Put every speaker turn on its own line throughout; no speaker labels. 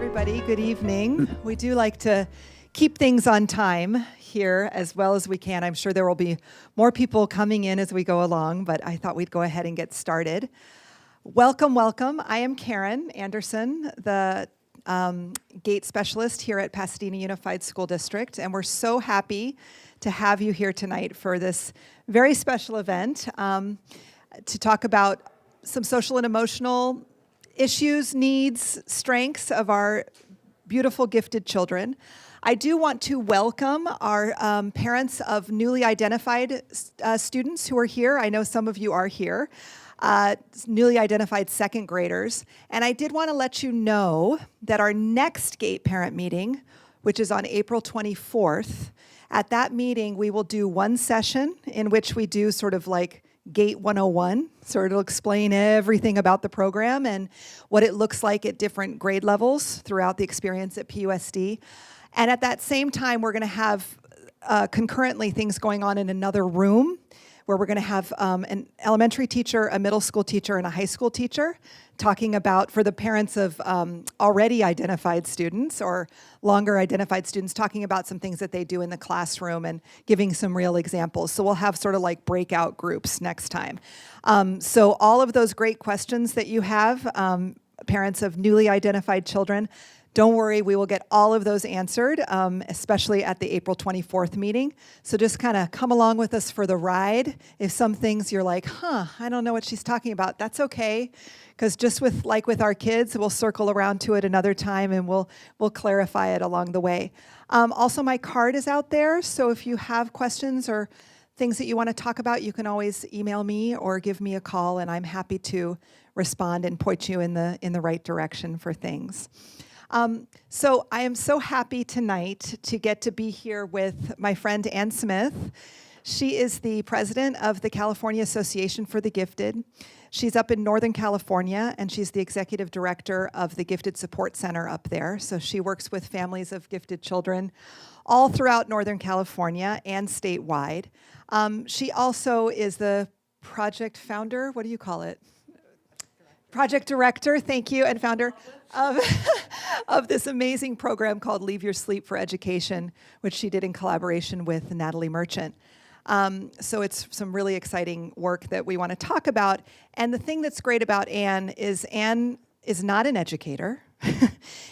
everybody. Good evening. We do like to keep things on time here as well as we can. I'm sure there will be more people coming in as we go along, but I thought we'd go ahead and get started. Welcome, welcome. I am Karen Anderson, the gate specialist here at Pasadena Unified School District, and we're so happy to have you here tonight for this very special event to talk about some social and emotional issues, needs, strengths of our beautiful gifted children. I do want to welcome our parents of newly identified students who are here. I know some of you are here, newly identified second graders. And I did want to let you know that our next GATE parent meeting, which is on April 24th, at that meeting we will do one session in which we do sort of like GATE 101, so it'll explain everything about the program and what it looks like at different grade levels throughout the experience at PUSD. And at that same time, we're going to have concurrently things going on in another room where we're going to have an elementary teacher, a middle school teacher, and a high school teacher talking about, for the parents of already identified students or longer identified students, talking about some things that they do in the classroom and giving some real examples. So we'll have sort of like breakout groups next time. So all of those great questions that you have, parents of newly identified children, don't worry, we will get all of those answered, especially at the April 24th meeting. So just kind of come along with us for the ride. If some things you're like, I don't know what she's talking about, that's okay. Because just with our kids, we'll circle around to it another time and we'll clarify it along the way. Also, my card is out there, so if you have questions or things that you want to talk about, you can always email me or give me a call, and I'm happy to respond and point you in the right direction for things. So I am so happy tonight to get to be here with my friend Ann Smith. She is the president of the California Association for the Gifted. She's up in Northern California, and she's the executive director of the Gifted Support Center up there. So she works with families of gifted children all throughout Northern California and statewide. She also is the project founder, what do you call it? Project director, thank you, and founder of this amazing program called Leave Your Sleep for Education, which she did in collaboration with Natalie Merchant. So it's some really exciting work that we want to talk about. And the thing that's great about Ann is not an educator.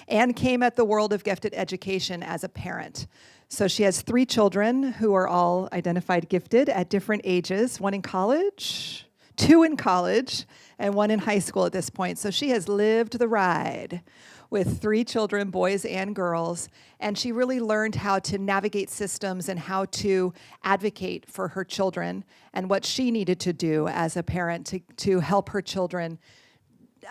Ann came at the world of gifted education as a parent. So she has 3 children who are all identified gifted at different ages, one in college, 2 in college, and 1 in high school at this point. So she has lived the ride with 3 children, boys and girls, and she really learned how to navigate systems and how to advocate for her children and what she needed to do as a parent to help her children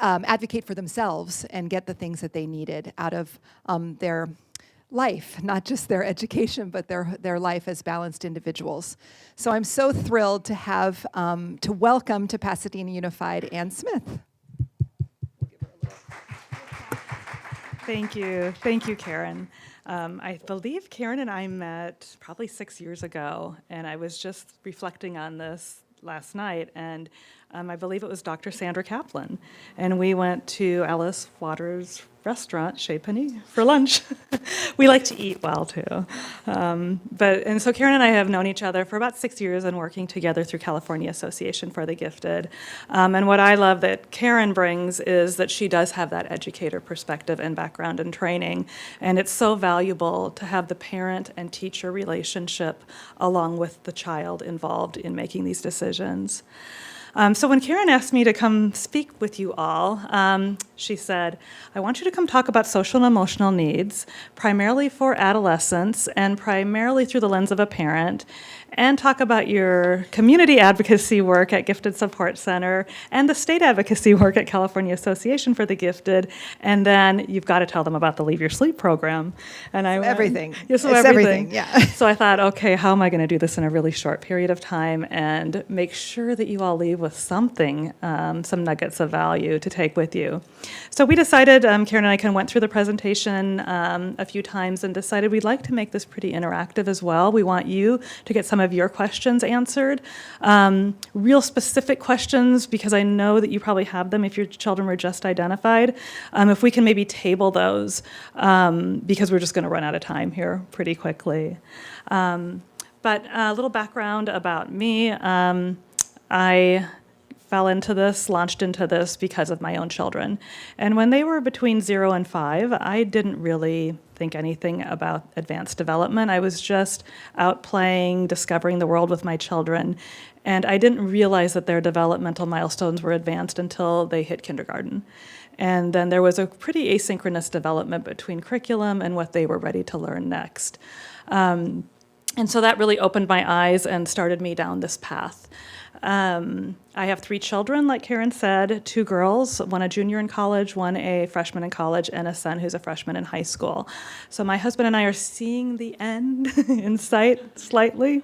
advocate for themselves and get the things that they needed out of their life, not just their education, but their life as balanced individuals. So I'm so thrilled to have, to welcome to Pasadena Unified Ann Smith.
Thank you, Karen. I believe Karen and I met probably 6 years ago, and I was just reflecting on this last night, and I believe it was Dr. Sandra Kaplan, and we went to Alice Waters' restaurant, Chez Panny, for lunch. We like to eat well, too. And so Karen and I have known each other for about 6 years and working together through California Association for the Gifted. And what I love that Karen brings is that she does have that educator perspective and background and training, and it's so valuable to have the parent and teacher relationship along with the child involved in making these decisions. So when Karen asked me to come speak with you all, she said, I want you to come talk about social and emotional needs, primarily for adolescents and primarily through the lens of a parent, and talk about your community advocacy work at Gifted Support Center and the state advocacy work at California Association for the Gifted, and then you've got to tell them about the Leave Your Sleep program. And I went,
everything.
Yeah, so
it's
everything.
Yeah.
So I thought, okay, how am I going to do this in a really short period of time and make sure that you all leave with something, some nuggets of value to take with you. So we decided, Karen and I kind of went through the presentation a few times and decided we'd like to make this pretty interactive as well. We want you to get some of of your questions answered. Real specific questions, because I know that you probably have them if your children were just identified. If we can maybe table those, because we're just going to run out of time here pretty quickly. But a little background about me. I fell into this, launched into this because of my own children. And when they were between 0 and 5, I didn't really think anything about advanced development. I was just out playing, discovering the world with my children. And I didn't realize that their developmental milestones were advanced until they hit kindergarten. And then there was a pretty asynchronous development between curriculum and what they were ready to learn next. And so that really opened my eyes and started me down this path. I have 3 children, like Karen said, 2 girls, one a junior in college, one a freshman in college, and a son who's a freshman in high school. So my husband and I are seeing the end in sight slightly,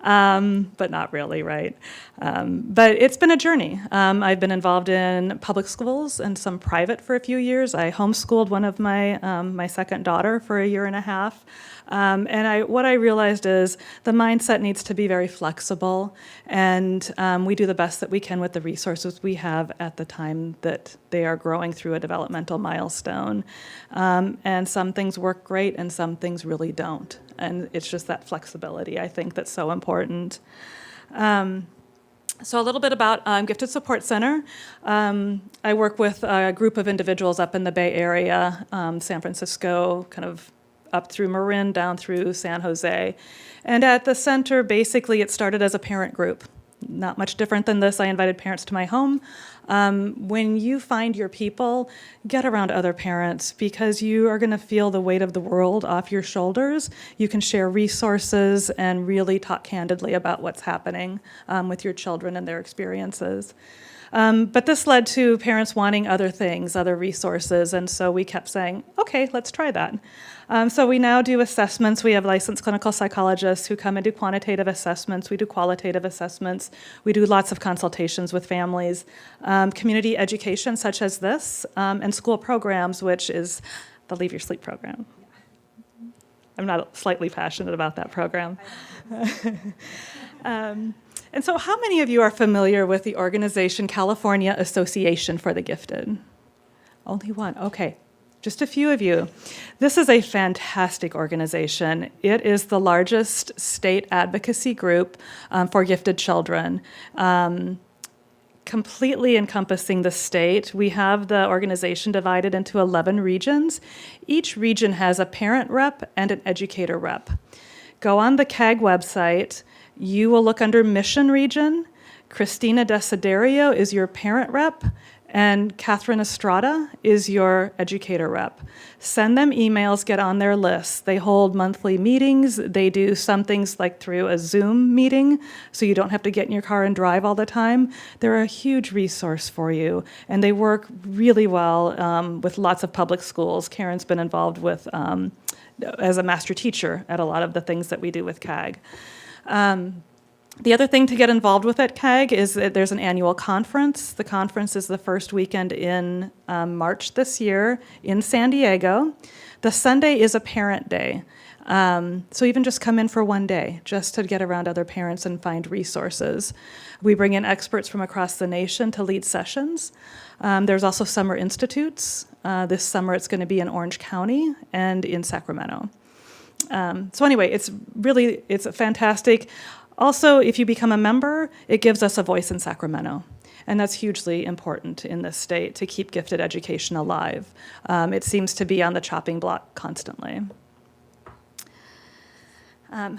but not really, right? But it's been a journey. I've been involved in public schools and some private for a few years. I homeschooled one of my second daughter for a year and a half. And what I realized is the mindset needs to be very flexible, and we do the best that we can with the resources we have at the time that they are growing through a developmental milestone. And some things work great and some things really don't. And it's just that flexibility, I think, that's so important. So a little bit about Gifted Support Center. I work with a group of individuals up in the Bay Area, San Francisco, kind of up through Marin, down through San Jose. And at the center, basically, it started as a parent group. Not much different than this. I invited parents to my home. When you find your people, get around other parents, because you are going to feel the weight of the world off your shoulders. You can share resources and really talk candidly about what's happening with your children and their experiences. But this led to parents wanting other things, other resources, and so we kept saying, okay, let's try that. So we now do assessments. We have licensed clinical psychologists who come and do quantitative assessments. We do qualitative assessments. We do lots of consultations with families, community education such as this, and school programs, which is the Leave Your Sleep program. I'm not slightly passionate about that program. And so how many of you are familiar with the organization California Association for the Gifted? Only one, okay. Just a few of you. This is a fantastic organization. It is the largest state advocacy group for gifted children, completely encompassing the state. We have the organization divided into 11 regions. Each region has a parent rep and an educator rep. Go on the CAG website. You will look under Mission Region. Christina Desiderio is your parent rep, and Catherine Estrada is your educator rep. Send them emails, get on their lists. They hold monthly meetings. They do some things like through a Zoom meeting, so you don't have to get in your car and drive all the time. They're a huge resource for you, and they work really well with lots of public schools. Karen's been involved with as a master teacher at a lot of the things that we do with CAG. The other thing to get involved with at CAG is that there's an annual conference. The conference is the first weekend in March this year in San Diego. The Sunday is a parent day. So even just come in for one day, just to get around other parents and find resources. We bring in experts from across the nation to lead sessions. There's also summer institutes. This summer it's going to be in Orange County and in Sacramento. So anyway, it's fantastic. Also, if you become a member, it gives us a voice in Sacramento. And that's hugely important in this state to keep gifted education alive. It seems to be on the chopping block constantly.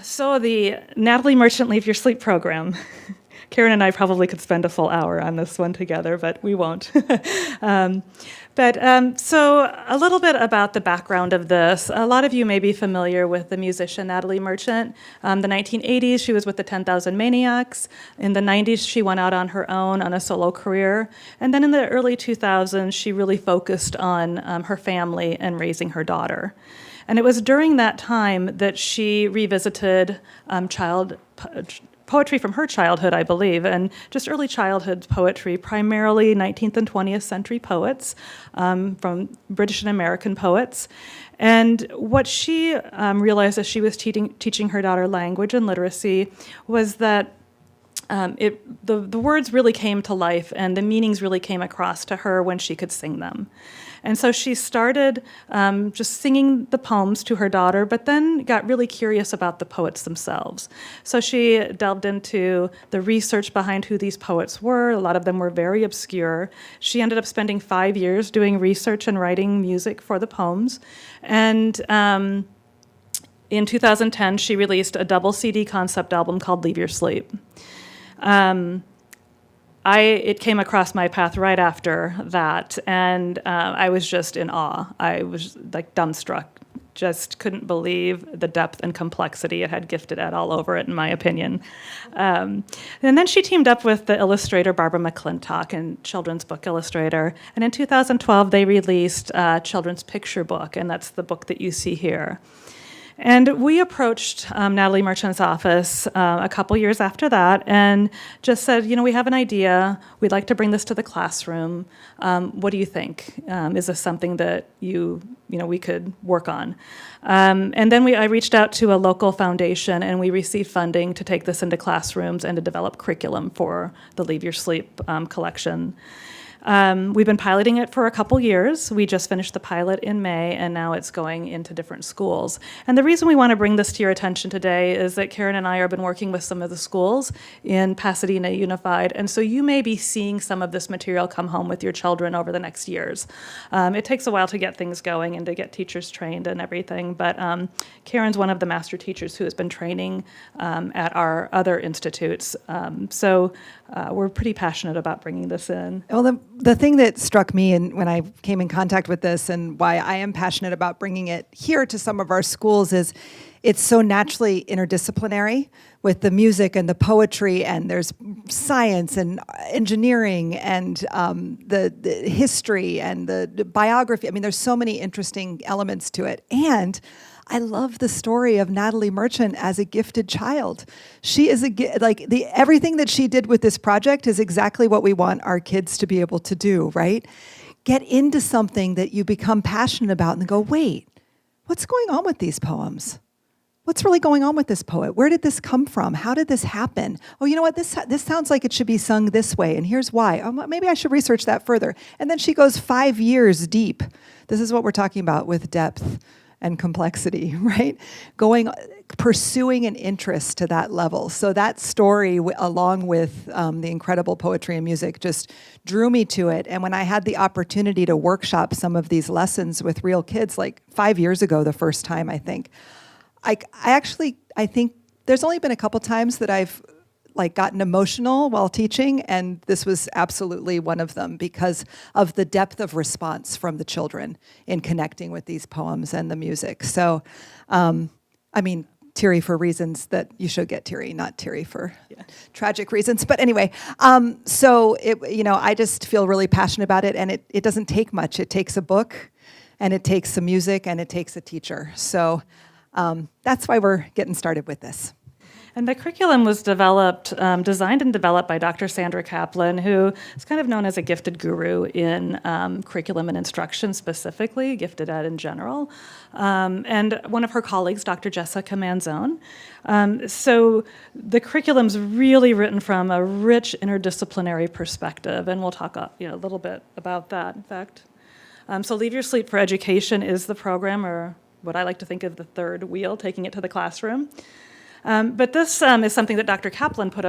So the Natalie Merchant Leave Your Sleep program. Karen and I probably could spend a full hour on this one together, but we won't. So a little bit about the background of this. A lot of you may be familiar with the musician Natalie Merchant. The 1980s, she was with the 10,000 Maniacs. In the 90s, she went out on her own on a solo career. And then in the early 2000s, she really focused on her family and raising her daughter. And it was during that time that she revisited poetry from her childhood, I believe, and just early childhood poetry, primarily 19th and 20th century poets, from British and American poets. And what she realized as she was teaching her daughter language and literacy was that the words really came to life and the meanings really came across to her when she could sing them. And so she started just singing the poems to her daughter, but then got really curious about the poets themselves. So she delved into the research behind who these poets were. A lot of them were very obscure. She ended up spending 5 years doing research and writing music for the poems. And in 2010, she released a double CD concept album called Leave Your Sleep. It came across my path right after that, and I was just in awe. I was like dumbstruck, just couldn't believe the depth and complexity it had gifted at all over it, in my opinion. And then she teamed up with the illustrator Barbara McClintock, and children's book illustrator, and in 2012 they released a children's picture book, and that's the book that you see here. And we approached Natalie Merchant's office a couple years after that and just said, we have an idea. We'd like to bring this to the classroom. What do you think? Is this something that we could work on? And then I reached out to a local foundation and we received funding to take this into classrooms and to develop curriculum for the Leave Your Sleep collection. We've been piloting it for a couple years. We just finished the pilot in May, and now it's going into different schools. And the reason we want to bring this to your attention today is that Karen and I have been working with some of the schools in Pasadena Unified, and so you may be seeing some of this material come home with your children over the next years. It takes a while to get things going and to get teachers trained and everything, but Karen's one of the master teachers who has been training at our other institutes. So we're pretty passionate about bringing this in.
Well, the thing that struck me when I came in contact with this and why I am passionate about bringing it here to some of our schools is it's so naturally interdisciplinary with the music and the poetry, and there's science and engineering and the history and the biography. I mean, there's so many interesting elements to it. And I love the story of Natalie Merchant as a gifted child. She is everything that she did with this project is exactly what we want our kids to be able to do, right? Get into something that you become passionate about and go, wait, what's going on with these poems? What's really going on with this poet? Where did this come from? How did this happen? Oh, you know what? This sounds like it should be sung this way, and here's why. Oh, maybe I should research that further. And then she goes 5 years deep. This is what we're talking about with depth and complexity, right? Pursuing an interest to that level. So that story, along with the incredible poetry and music, just drew me to it. And when I had the opportunity to workshop some of these lessons with real kids, like 5 years ago, the first time, I think, I think there's only been a couple times that I've gotten emotional while teaching, and this was absolutely one of them because of the depth of response from the children in connecting with these poems and the music. So, teary for reasons that you should get teary, not teary for tragic reasons. But anyway, I just feel really passionate about it, and it doesn't take much. It takes a book, and it takes some music, and it takes a teacher. So that's why we're getting started with this.
And the curriculum was designed and developed by Dr. Sandra Kaplan, who is kind of known as a gifted guru in curriculum and instruction specifically, gifted ed in general, and one of her colleagues, Dr. Jessica Manzone. So the curriculum's really written from a rich interdisciplinary perspective, and we'll talk a little bit about that, in fact. So Leave Your Sleep for Education is the program, or what I like to think of the third wheel, taking it to the classroom. But this is something that Dr. Kaplan put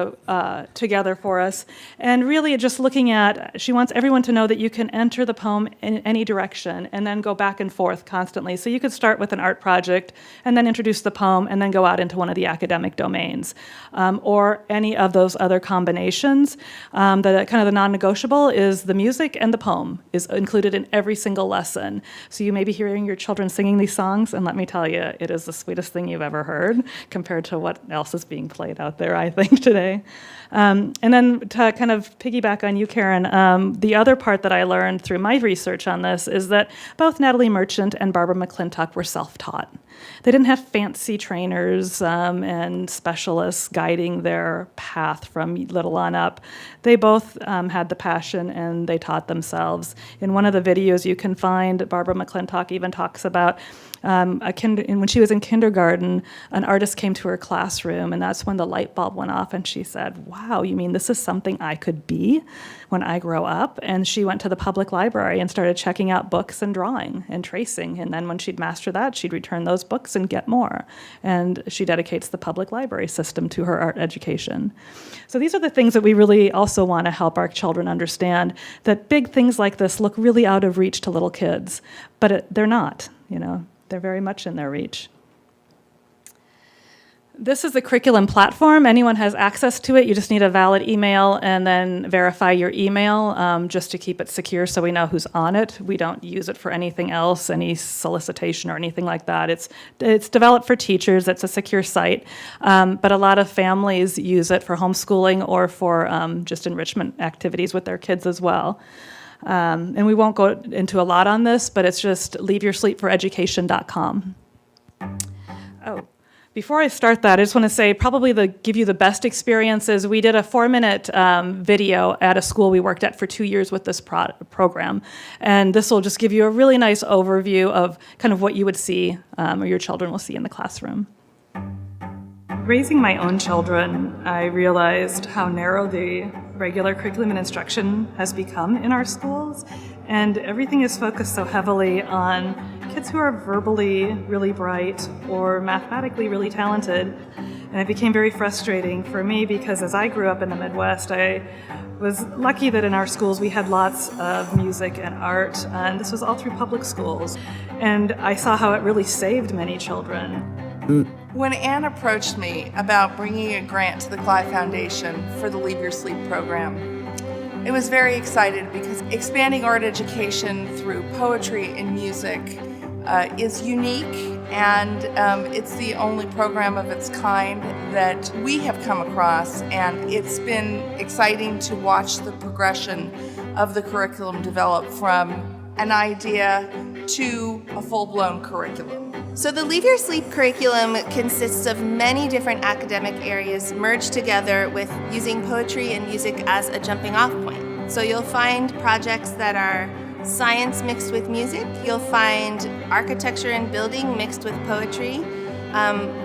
together for us, and really just looking at, she wants everyone to know that you can enter the poem in any direction and then go back and forth constantly. So you could start with an art project and then introduce the poem and then go out into one of the academic domains, or any of those other combinations. The kind of the non-negotiable is the music and the poem is included in every single lesson. So you may be hearing your children singing these songs, and let me tell you, it is the sweetest thing you've ever heard compared to what else is being played out there, I think, today. And then to kind of piggyback on you, Karen, the other part that I learned through my research on this is that both Natalie Merchant and Barbara McClintock were self-taught. They didn't have fancy trainers and specialists guiding their path from little on up. They both had the passion and they taught themselves. In one of the videos you can find, Barbara McClintock even talks about when she was in kindergarten, an artist came to her classroom, and that's when the light bulb went off, and she said, wow, you mean this is something I could be when I grow up? And she went to the public library and started checking out books and drawing and tracing, and then when she'd master that, she'd return those books and get more. And she dedicates the public library system to her art education. So these are the things that we really also want to help our children understand, that big things like this look really out of reach to little kids, but they're not, They're very much in their reach. This is the curriculum platform. Anyone has access to it. You just need a valid email and then verify your email just to keep it secure so we know who's on it. We don't use it for anything else, any solicitation or anything like that. It's developed for teachers. It's a secure site. But a lot of families use it for homeschooling or for just enrichment activities with their kids as well. And we won't go into a lot on this, but it's just leaveyoursleepforeducation.com. Oh, before I start that, I just want to say probably give you the best experiences. We did a 4-minute video at a school we worked at for 2 years with this program. And this will just give you a really nice overview of kind of what you would see or your children will see in the classroom. Raising my own children, I realized how narrow the regular curriculum and instruction has become in our schools, and everything is focused so heavily on kids who are verbally really bright or mathematically really talented. And it became very frustrating for me because as I grew up in the Midwest, I was lucky that in our schools we had lots of music and art, and this was all through public schools. And I saw how it really saved many children.
When Anne approached me about bringing a grant to the Clive Foundation for the Leave Your Sleep program, I was very excited because expanding art education through poetry and music is unique, and it's the only program of its kind that we have come across, and it's been exciting to watch the progression of the curriculum develop from an idea to a full-blown curriculum.
So the Leave Your Sleep curriculum consists of many different academic areas merged together with using poetry and music as a jumping off point. So you'll find projects that are science mixed with music, you'll find architecture and building mixed with poetry,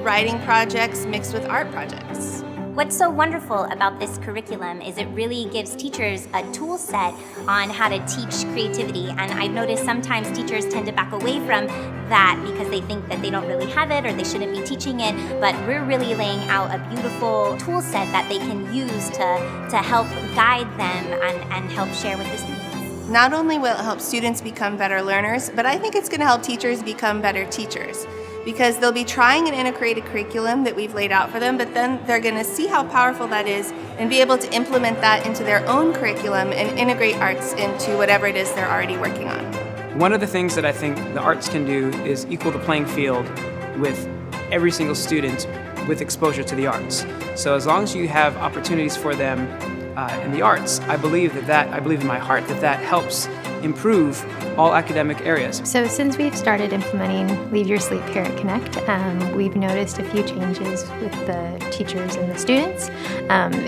writing projects mixed with art projects.
What's so wonderful about this curriculum is it really gives teachers a tool set on how to teach creativity, and I've noticed sometimes teachers tend to back away from that because they think that they don't really have it or they shouldn't be teaching it, but we're really laying out a beautiful tool set that they can use to help guide them and help share with the students.
Not only will it help students become better learners, but I think it's going to help teachers become better teachers, because they'll be trying an integrated curriculum that we've laid out for them, but then they're going to see how powerful that is and be able to implement that into their own curriculum and integrate arts into whatever it is they're already working on.
One of the things that I think the arts can do is equal the playing field with every single student with exposure to the arts. So as long as you have opportunities for them in the arts, I believe in my heart that helps improve all academic areas.
So since we've started implementing Leave Your Sleep here at Connect, we've noticed a few changes with the teachers and the students.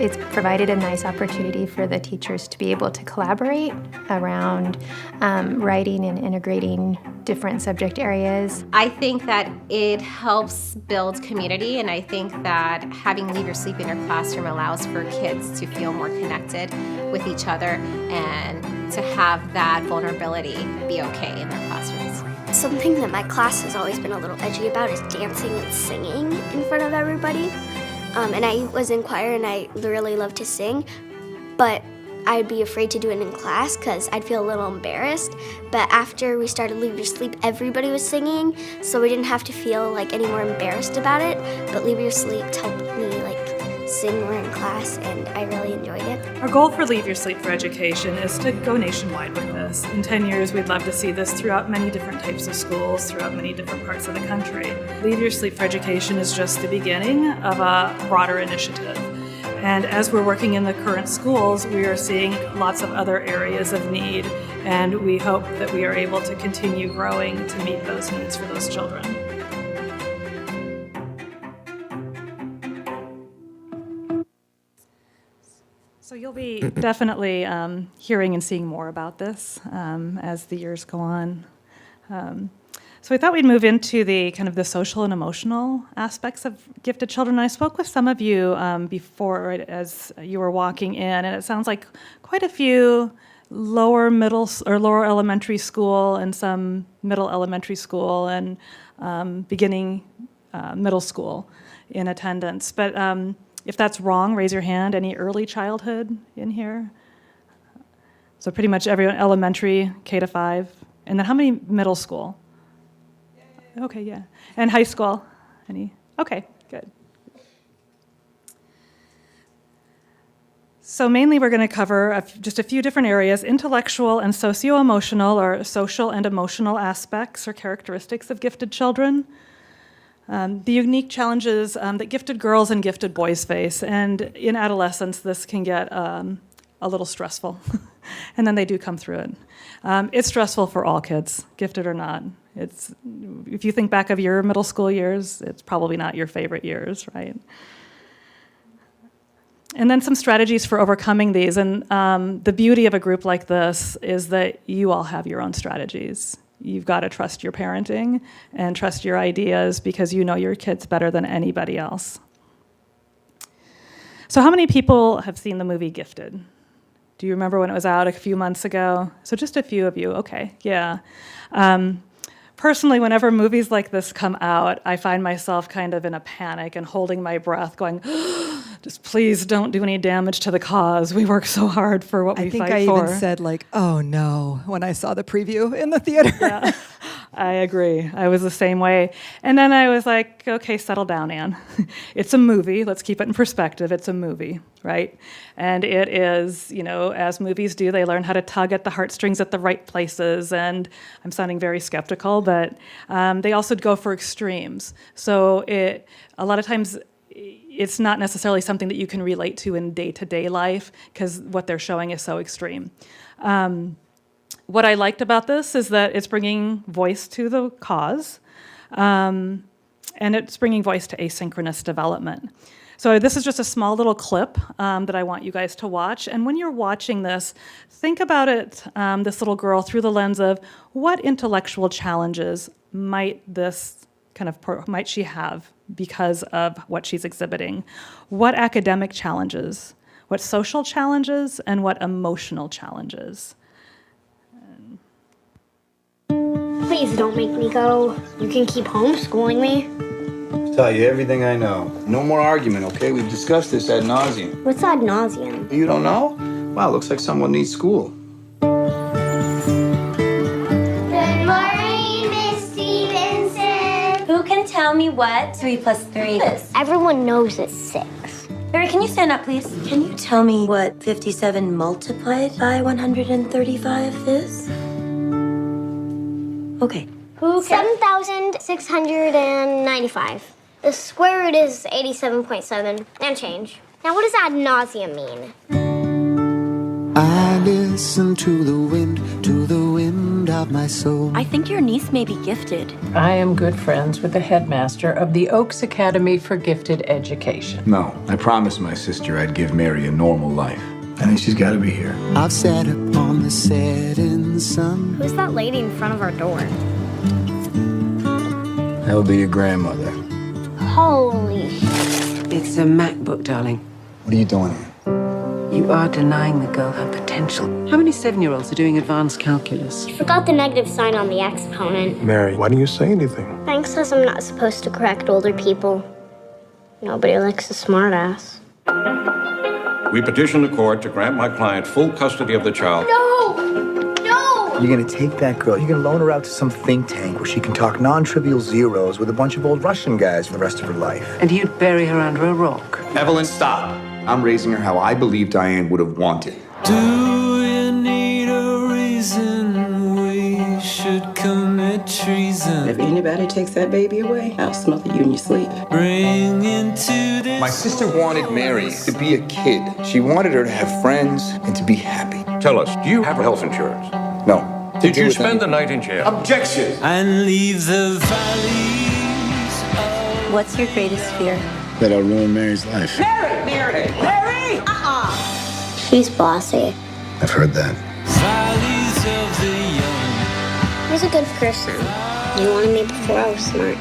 It's provided a nice opportunity for the teachers to be able to collaborate around writing and integrating different subject areas.
I think that it helps build community, and I think that having Leave Your Sleep in your classroom allows for kids to feel more connected with each other and to have that vulnerability be okay in their classrooms.
Something that my class has always been a little edgy about is dancing and singing in front of everybody. And I was in choir and I really love to sing, but I'd be afraid to do it in class because I'd feel a little embarrassed. But after we started Leave Your Sleep, everybody was singing, so we didn't have to feel like any more embarrassed about it. But Leave Your Sleep helped me sing more in class, and I really enjoyed it.
Our goal for Leave Your Sleep for Education is to go nationwide with this. In 10 years, we'd love to see this throughout many different types of schools, throughout many different parts of the country. Leave Your Sleep for Education is just the beginning of a broader initiative. And as we're working in the current schools, we are seeing lots of other areas of need, and we hope that we are able to continue growing to meet those needs for those children. So you'll be definitely hearing and seeing more about this as the years go on. So I thought we'd move into the kind of the social and emotional aspects of gifted children. I spoke with some of you before, right, as you were walking in, and it sounds like quite a few lower elementary school and some middle elementary school and beginning middle school in attendance. But if that's wrong, raise your hand. Any early childhood in here? So pretty much everyone elementary, K to 5. And then how many middle school? Okay, yeah. And high school? Any? Okay, good. So mainly we're going to cover just a few different areas: intellectual and socio-emotional, or social and emotional aspects or characteristics of gifted children. The unique challenges that gifted girls and gifted boys face. And in adolescence, this can get a little stressful. And then they do come through it. It's stressful for all kids, gifted or not. If you think back of your middle school years, it's probably not your favorite years, right? And then some strategies for overcoming these. And the beauty of a group like this is that you all have your own strategies. You've got to trust your parenting and trust your ideas because you know your kids better than anybody else. So how many people have seen the movie Gifted? Do you remember when it was out a few months ago? So just a few of you, okay, yeah. Personally, whenever movies like this come out, I find myself kind of in a panic and holding my breath, going, just please don't do any damage to the cause. We work so hard for what we fight for.
I think I even said, like, oh no, when I saw the preview in the theater.
Yeah, I agree. I was the same way. And then I was like, okay, settle down, Anne. It's a movie. Let's keep it in perspective. It's a movie, right? And it is, as movies do, they learn how to tug at the heartstrings at the right places. And I'm sounding very skeptical, but they also go for extremes. So a lot of times, it's not necessarily something that you can relate to in day-to-day life because what they're showing is so extreme. What I liked about this is that it's bringing voice to the cause, and it's bringing voice to asynchronous development. So this is just a small little clip that I want you guys to watch. And when you're watching this, think about it, this little girl, through the lens of what intellectual challenges might she have because of what she's exhibiting? What academic challenges? What social challenges? And what emotional challenges?
Please don't make me go. You can keep homeschooling me.
I'll tell you everything I know. No more argument, okay? We've discussed this ad nauseum.
What's ad nauseum?
You don't know? Wow, looks like someone needs school.
Good morning, Miss Stevenson.
Who can tell me what 3 plus 3 is?
Everyone knows it's 6.
Barry, can you stand up, please? Can you tell me what 57 multiplied by 135 is? Okay.
7,695. The square root is 87.7 and change. Now, what does ad nauseum mean?
I listen to the wind of my soul.
I think your niece may be gifted.
I am good friends with the headmaster of the Oaks Academy for Gifted Education.
No, I promised my sister I'd give Mary a normal life. I think she's got to be here.
I've sat upon the setting sun.
Who's that lady in front of our door?
That would be your grandmother.
Holy
It's a MacBook, darling.
What are you doing here?
You are denying the girl her potential. How many 7-year-olds are doing advanced calculus?
You forgot the negative sign on the exponent.
Mary, why didn't you say anything?
Frank says I'm not supposed to correct older people. Nobody likes a smartass.
We petition the court to grant my client full custody of the child.
No! No!
You're gonna take that girl, you're gonna loan her out to some think tank where she can talk non-trivial zeros with a bunch of old Russian guys for the rest of her life.
And you'd bury her under a rock.
Evelyn, stop. I'm raising her how I believe Diane would have wanted.
Do you need a reason we should commit treason?
If anybody takes that baby away, I'll smother you in your sleep.
Bring into this.
My sister wanted Mary to be a kid. She wanted her to have friends and to be happy.
Tell us, do you have health insurance?
No.
Did you spend the night in jail?
Objection!
And leave the valleys of...
What's your greatest fear?
That I'll ruin Mary's life.
She's bossy.
I've heard that.
valleys of the young.
He's a good person. You wanted me before I was smart.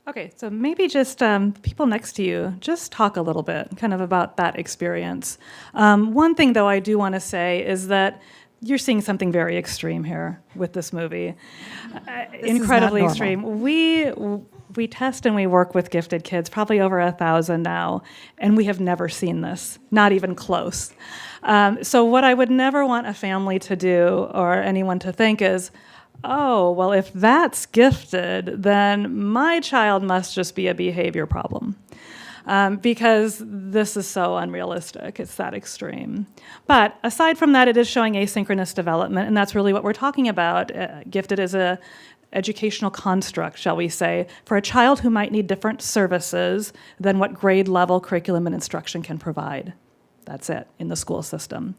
Okay, so maybe just people next to you, just talk a little bit kind of about that experience. One thing, though, I do want to say is that you're seeing something very extreme here with this movie. Incredibly extreme. We test and we work with gifted kids, probably over 1,000 now, and we have never seen this, not even close. So what I would never want a family to do or anyone to think is, oh, well, if that's gifted, then my child must just be a behavior problem. Because this is so unrealistic. It's that extreme. But aside from that, it is showing asynchronous development, and that's really what we're talking about. Gifted is a educational construct, shall we say, for a child who might need different services than what grade level curriculum and instruction can provide. That's it, in the school system.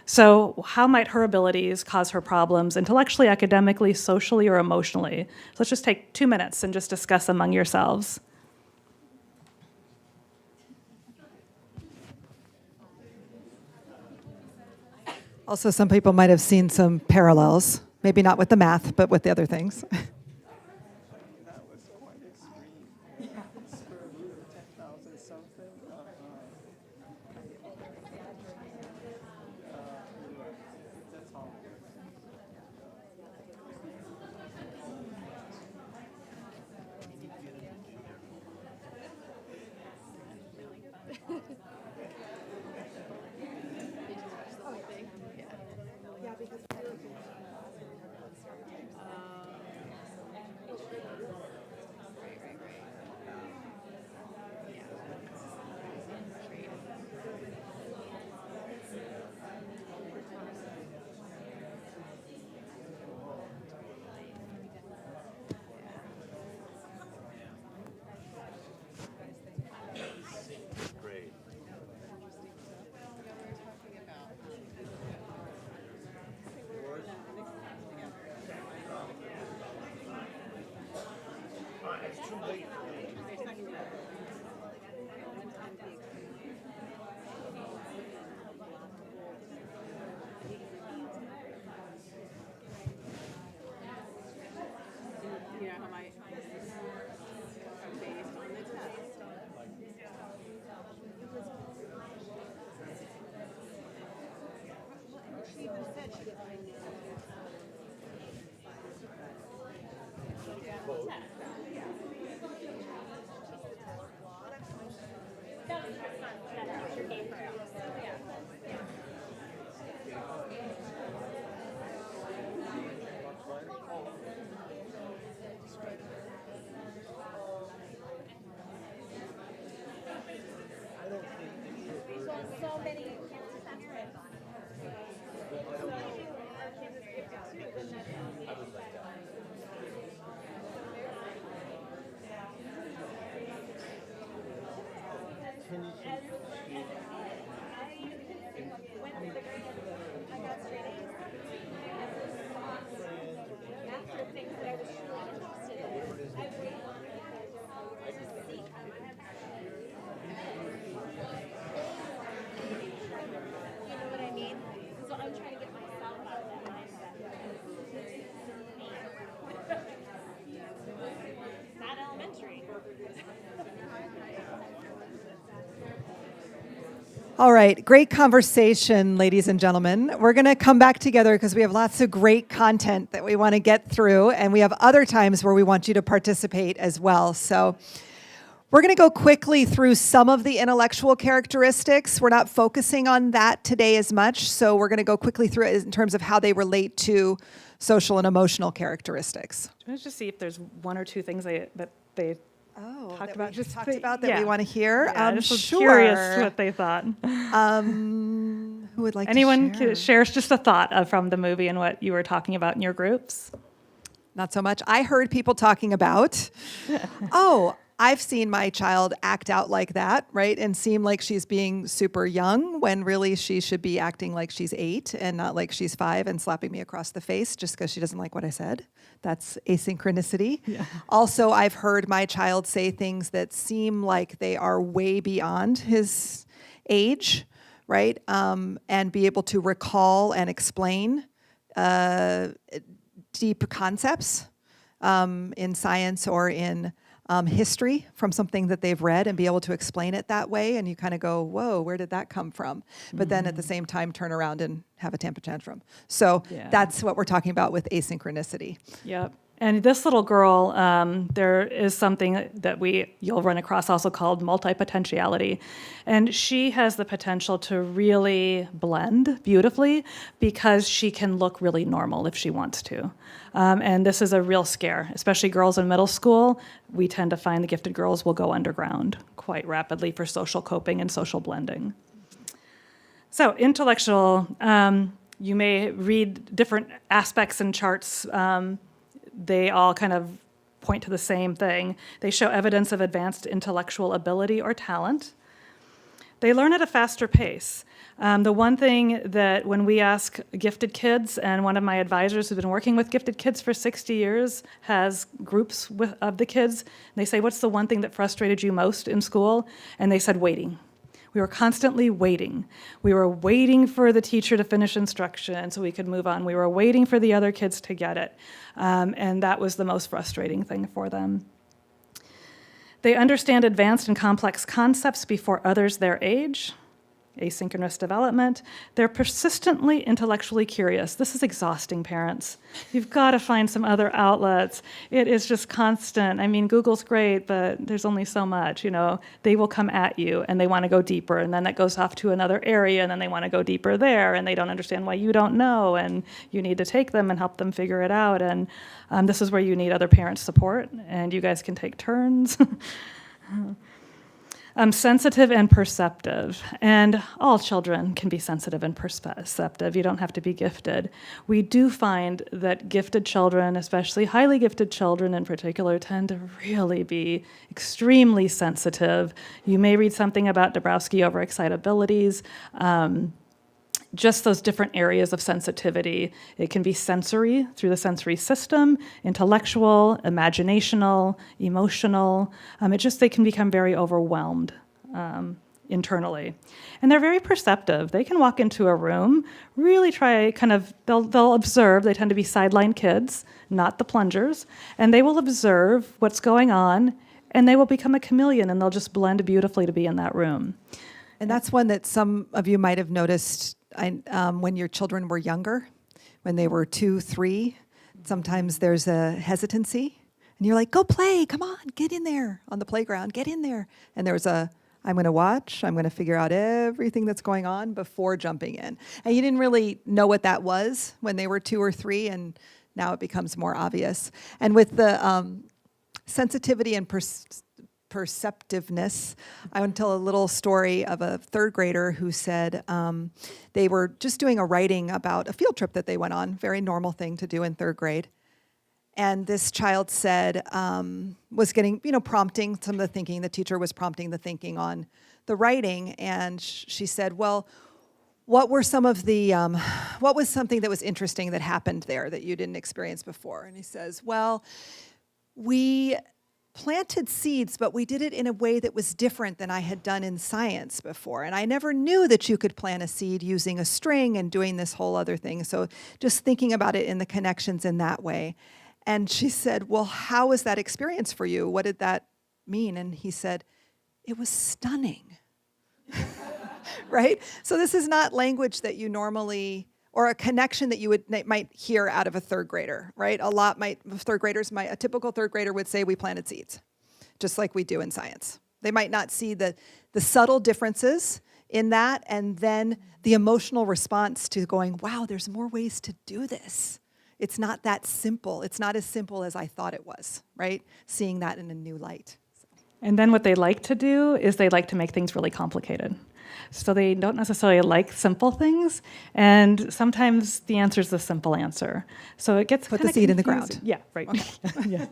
So how might her abilities cause her problems intellectually, academically, socially, or emotionally? So let's just take 2 minutes and just discuss among yourselves.
Also, some people might have seen some parallels, maybe not with the math, but with the other things. All right, great conversation, ladies and gentlemen. We're going to come back together because we have lots of great content that we want to get through, and we have other times where we want you to participate as well. So We're going to go quickly through some of the intellectual characteristics. We're not focusing on that today as much, so we're going to go quickly through it in terms of how they relate to social and emotional characteristics.
Let's just see if there's one or two things that they talked about.
That we want to hear.
Yeah, I just was
sure.
curious what they thought.
Who would like
Anyone
to share?
shares just a thought from the movie and what you were talking about in your groups?
Not so much. I heard people talking about, I've seen my child act out like that, right? And seem like she's being super young when really she should be acting like she's 8 and not like she's 5 and slapping me across the face just because she doesn't like what I said. That's asynchronicity. Yeah. Also, I've heard my child say things that seem like they are way beyond his age, right? And be able to recall and explain deep concepts in science or in history from something that they've read and be able to explain it that way. And you kind of go, whoa, where did that come from? But then at the same time, turn around and have a temper tantrum. So that's what we're talking about with asynchronicity.
Yep. And this little girl, there is something that you'll run across also called multipotentiality. And she has the potential to really blend beautifully because she can look really normal if she wants to. And this is a real scare, especially girls in middle school. We tend to find the gifted girls will go underground quite rapidly for social coping and social blending. So intellectual, you may read different aspects and charts. They all kind of point to the same thing. They show evidence of advanced intellectual ability or talent. They learn at a faster pace. The one thing that when we ask gifted kids, and one of my advisors who's been working with gifted kids for 60 years has groups of the kids, and they say, what's the one thing that frustrated you most in school? And they said, waiting. We were constantly waiting. We were waiting for the teacher to finish instruction so we could move on. We were waiting for the other kids to get it. And that was the most frustrating thing for them. They understand advanced and complex concepts before others their age. Asynchronous development. They're persistently intellectually curious. This is exhausting, parents. You've got to find some other outlets. It is just constant. I mean, Google's great, but there's only so much, They will come at you, and they want to go deeper, and then that goes off to another area, and then they want to go deeper there, and they don't understand why you don't know, and you need to take them and help them figure it out, and this is where you need other parents' support, and you guys can take turns. Sensitive and perceptive, and all children can be sensitive and perceptive. You don't have to be gifted. We do find that gifted children, especially highly gifted children in particular, tend to really be extremely sensitive. You may read something about Dabrowski overexcitabilities, just those different areas of sensitivity. It can be sensory through the sensory system, intellectual, imaginational, emotional. They can become very overwhelmed internally. And they're very perceptive. They can walk into a room, really try they'll observe. They tend to be sideline kids, not the plungers, and they will observe what's going on, and they will become a chameleon, and they'll just blend beautifully to be in that room.
And that's one that some of you might have noticed when your children were younger, when they were 2, 3. Sometimes there's a hesitancy, and you're like, go play, come on, get in there on the playground, get in there. And there's I'm going to watch, I'm going to figure out everything that's going on before jumping in. And you didn't really know what that was when they were 2 or 3, and now it becomes more obvious. And with the sensitivity and perceptiveness, I want to tell a little story of a 3rd grader who said they were just doing a writing about a field trip that they went on, very normal thing to do in 3rd grade. And this child said, was getting, prompting some of the thinking. The teacher was prompting the thinking on the writing. And she said, well, what were some of the, what was something that was interesting that happened there that you didn't experience before? And he says, well, we planted seeds, but we did it in a way that was different than I had done in science before. And I never knew that you could plant a seed using a string and doing this whole other thing. So just thinking about it in the connections in that way. And she said, well, how was that experience for you? What did that mean? And he said, it was stunning. Right? So this is not language that you normally, or a connection that you might hear out of a 3rd grader, right? A typical 3rd grader would say we planted seeds, just like we do in science, They might not see the subtle differences in that, and then the emotional response to going, wow, there's more ways to do this. It's not that simple. It's not as simple as I thought it was, right? Seeing that in a new light.
And then what they like to do is they like to make things really complicated. So they don't necessarily like simple things, and sometimes the answer is the simple answer. So it gets
put the seed in the
confusing.
ground.
Yeah, right. Okay. Yeah.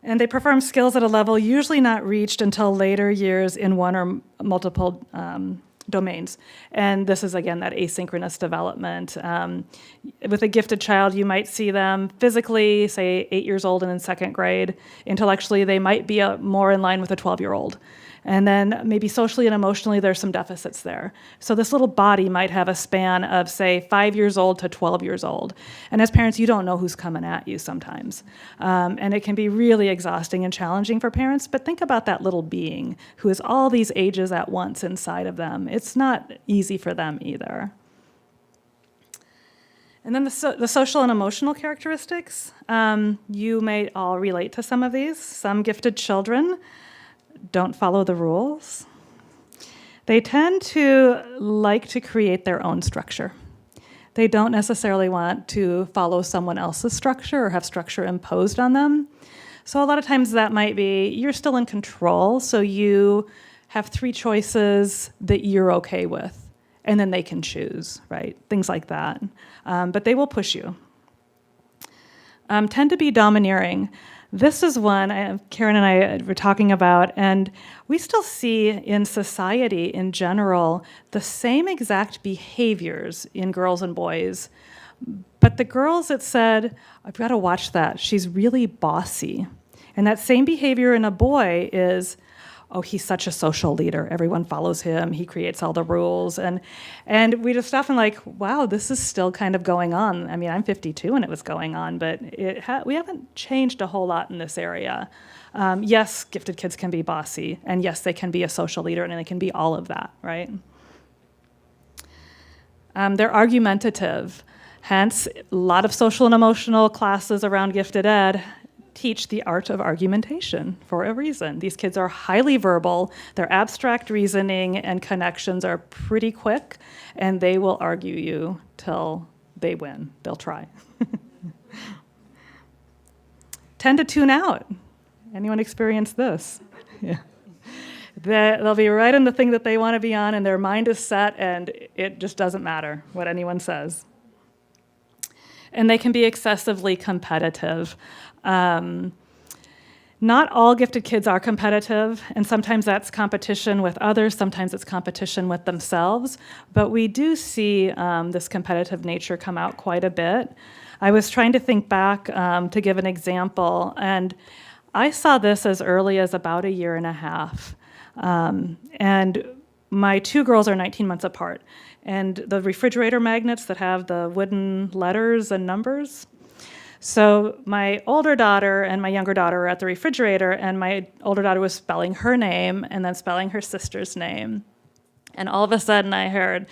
And they perform skills at a level usually not reached until later years in one or multiple domains. And this is, again, that asynchronous development. With a gifted child, you might see them physically, say, 8 years old and in second grade. Intellectually, they might be more in line with a 12-year-old. And then maybe socially and emotionally, there's some deficits there. So this little body might have a span of, say, 5 years old to 12 years old. And as parents, you don't know who's coming at you sometimes. And it can be really exhausting and challenging for parents. But think about that little being who has all these ages at once inside of them. It's not easy for them either. And then the social and emotional characteristics. You may all relate to some of these. Some gifted children don't follow the rules. They tend to like to create their own structure. They don't necessarily want to follow someone else's structure or have structure imposed on them. So a lot of times that might be, you're still in control, so you have 3 choices that you're okay with, and then they can choose, right? Things like that. But they will push you. Tend to be domineering. This is one Karen and I were talking about, and we still see in society in general the same exact behaviors in girls and boys. But the girls, it said, I've got to watch that. She's really bossy. And that same behavior in a boy is, oh, he's such a social leader. Everyone follows him. He creates all the rules. And we just often like, wow, this is still kind of going on. I mean, I'm 52 and it was going on, but we haven't changed a whole lot in this area. Yes, gifted kids can be bossy. And yes, they can be a social leader, and they can be all of that, right? They're argumentative. Hence, a lot of social and emotional classes around gifted ed teach the art of argumentation for a reason. These kids are highly verbal, their abstract reasoning and connections are pretty quick, and they will argue you till they win. They'll try. Tend to tune out. Anyone experience this? Yeah. They'll be right in the thing that they want to be on, and their mind is set, and it just doesn't matter what anyone says. And they can be excessively competitive. Not all gifted kids are competitive, and sometimes that's competition with others, sometimes it's competition with themselves, but we do see this competitive nature come out quite a bit. I was trying to think back to give an example, and I saw this as early as about 1.5 years. And my 2 girls are 19 months apart, and the refrigerator magnets that have the wooden letters and numbers. So my older daughter and my younger daughter were at the refrigerator, and my older daughter was spelling her name and then spelling her sister's name. And all of a sudden I heard,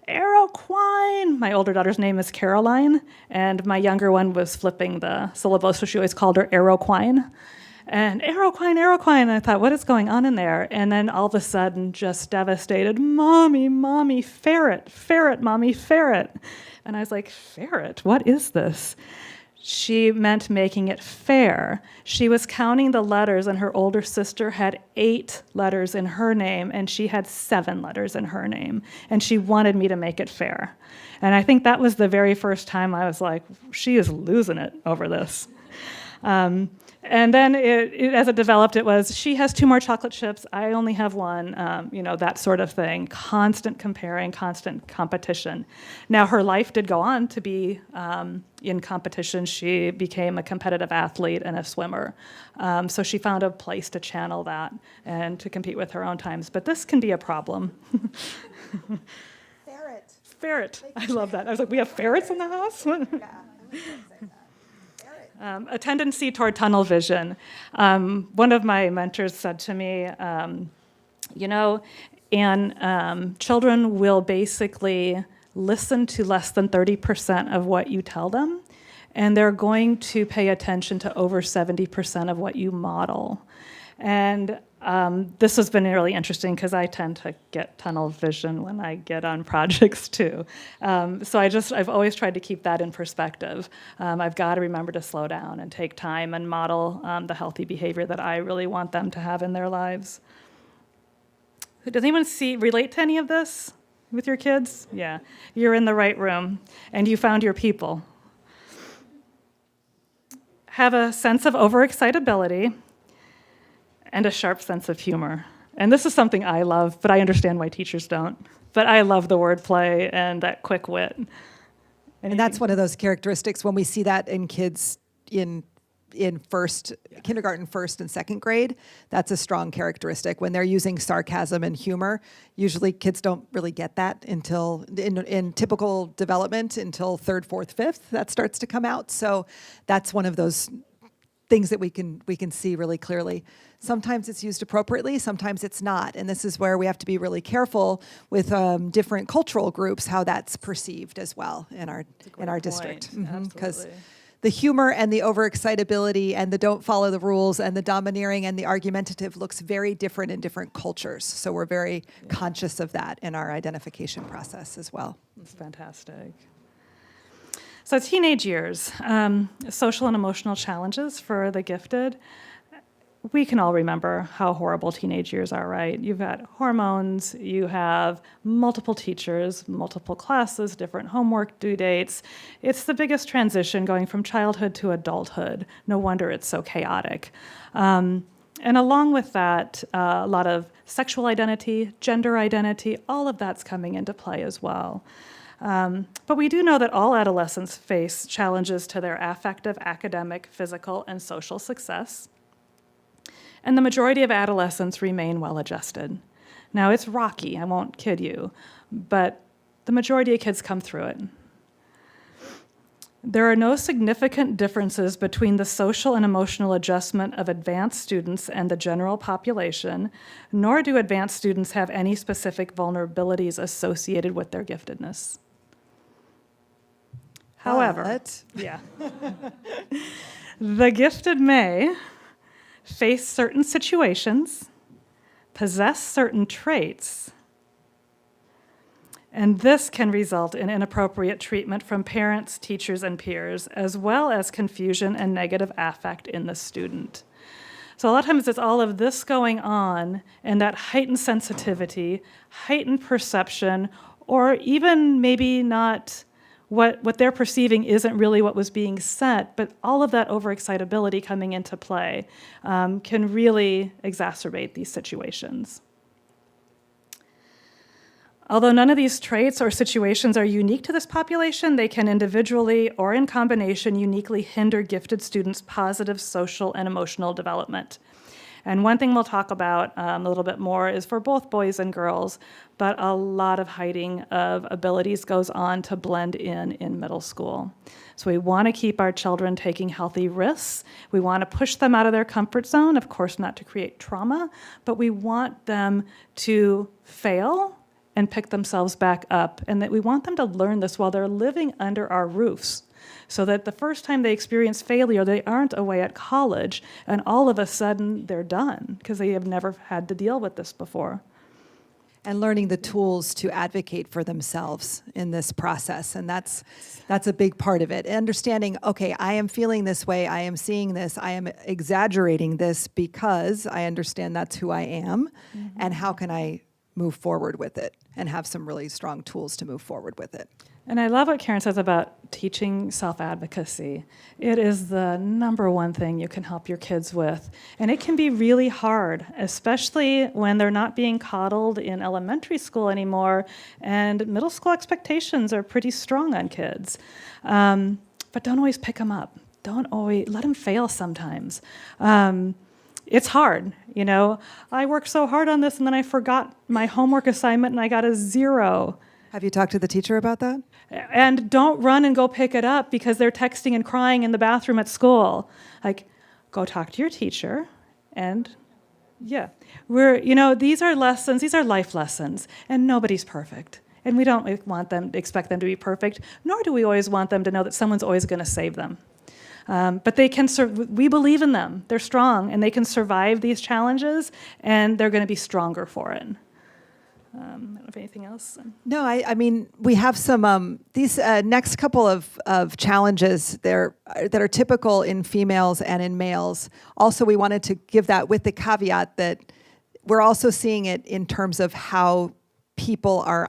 Aeroquine. My older daughter's name is Caroline, and my younger one was flipping the syllables, so she always called her Aeroquine. And Aeroquine, Aeroquine. I thought, what is going on in there? And then all of a sudden, just devastated, Mommy, Mommy, ferret, ferret, Mommy, ferret. And I was like, ferret? What is this? She meant making it fair. She was counting the letters, and her older sister had 8 letters in her name, and she had 7 letters in her name. And she wanted me to make it fair. And I think that was the very first time I was like, she is losing it over this. And then as it developed, it was, she has 2 more chocolate chips, I only have 1, that sort of thing. Constant comparing, constant competition. Now, her life did go on to be in competition. She became a competitive athlete and a swimmer. So she found a place to channel that and to compete with her own times. But this can be a problem.
Ferret.
Ferret. I love that. I was like, we have ferrets in the house? A tendency toward tunnel vision. One of my mentors said to me, children will basically listen to less than 30% of what you tell them, and they're going to pay attention to over 70% of what you model. And this has been really interesting because I tend to get tunnel vision when I get on projects too. So I've always tried to keep that in perspective. I've got to remember to slow down and take time and model the healthy behavior that I really want them to have in their lives. Does anyone relate to any of this with your kids? Yeah, you're in the right room and you found your people. Have a sense of overexcitability and a sharp sense of humor. And this is something I love, but I understand why teachers don't. But I love the wordplay and that quick wit.
And that's one of those characteristics when we see that in kids in kindergarten, first and second grade, that's a strong characteristic. When they're using sarcasm and humor, usually kids don't really get that until, in typical development, until third, fourth, fifth, that starts to come out. So that's one of those things that we can see really clearly. Sometimes it's used appropriately, sometimes it's not. And this is where we have to be really careful with different cultural groups, how that's perceived as well in our district. Because the humor and the overexcitability and the don't follow the rules and the domineering and the argumentative looks very different in different cultures. So we're very conscious of that in our identification process as well.
That's fantastic. So teenage years, social and emotional challenges for the gifted. We can all remember how horrible teenage years are, right? You've got hormones, you have multiple teachers, multiple classes, different homework due dates. It's the biggest transition going from childhood to adulthood. No wonder it's so chaotic. And along with that, a lot of sexual identity, gender identity, all of that's coming into play as well. But we do know that all adolescents face challenges to their affective, academic, physical, and social success. And the majority of adolescents remain well-adjusted. Now, it's rocky, I won't kid you, but the majority of kids come through it. There are no significant differences between the social and emotional adjustment of advanced students and the general population, nor do advanced students have any specific vulnerabilities associated with their giftedness. However, the gifted may face certain situations, possess certain traits, and this can result in inappropriate treatment from parents, teachers, and peers, as well as confusion and negative affect in the student. So a lot of times it's all of this going on and that heightened sensitivity, heightened perception, or even maybe not what they're perceiving isn't really what was being said, but all of that overexcitability coming into play can really exacerbate these situations. Although none of these traits or situations are unique to this population, they can individually or in combination uniquely hinder gifted students' positive social and emotional development. And one thing we'll talk about a little bit more is for both boys and girls, but a lot of hiding of abilities goes on to blend in middle school. So we want to keep our children taking healthy risks. We want to push them out of their comfort zone, of course not to create trauma, but we want them to fail and pick themselves back up, and that we want them to learn this while they're living under our roofs, so that the first time they experience failure, they aren't away at college, and all of a sudden they're done, because they have never had to deal with this before.
And learning the tools to advocate for themselves in this process, and that's a big part of it. Understanding, okay, I am feeling this way, I am seeing this, I am exaggerating this because I understand that's who I am, and how can I move forward with it, and have some really strong tools to move forward with it.
And I love what Karen says about teaching self-advocacy. It is the number one thing you can help your kids with. And it can be really hard, especially when they're not being coddled in elementary school anymore, and middle school expectations are pretty strong on kids. But don't always pick them up. Don't always, let them fail sometimes. It's hard, you know. I worked so hard on this and then I forgot my homework assignment and I got a 0.
Have you talked to the teacher about that?
And don't run and go pick it up because they're texting and crying in the bathroom at school. Like, go talk to your teacher and these are lessons, these are life lessons, and nobody's perfect. And we don't expect them to be perfect, nor do we always want them to know that someone's always going to save them. But they can. We believe in them. They're strong, and they can survive these challenges, and they're going to be stronger for it. I don't know if anything else.
No, I mean, we have some, these next couple of challenges there that are typical in females and in males. Also, we wanted to give that with the caveat that we're also seeing it in terms of how people are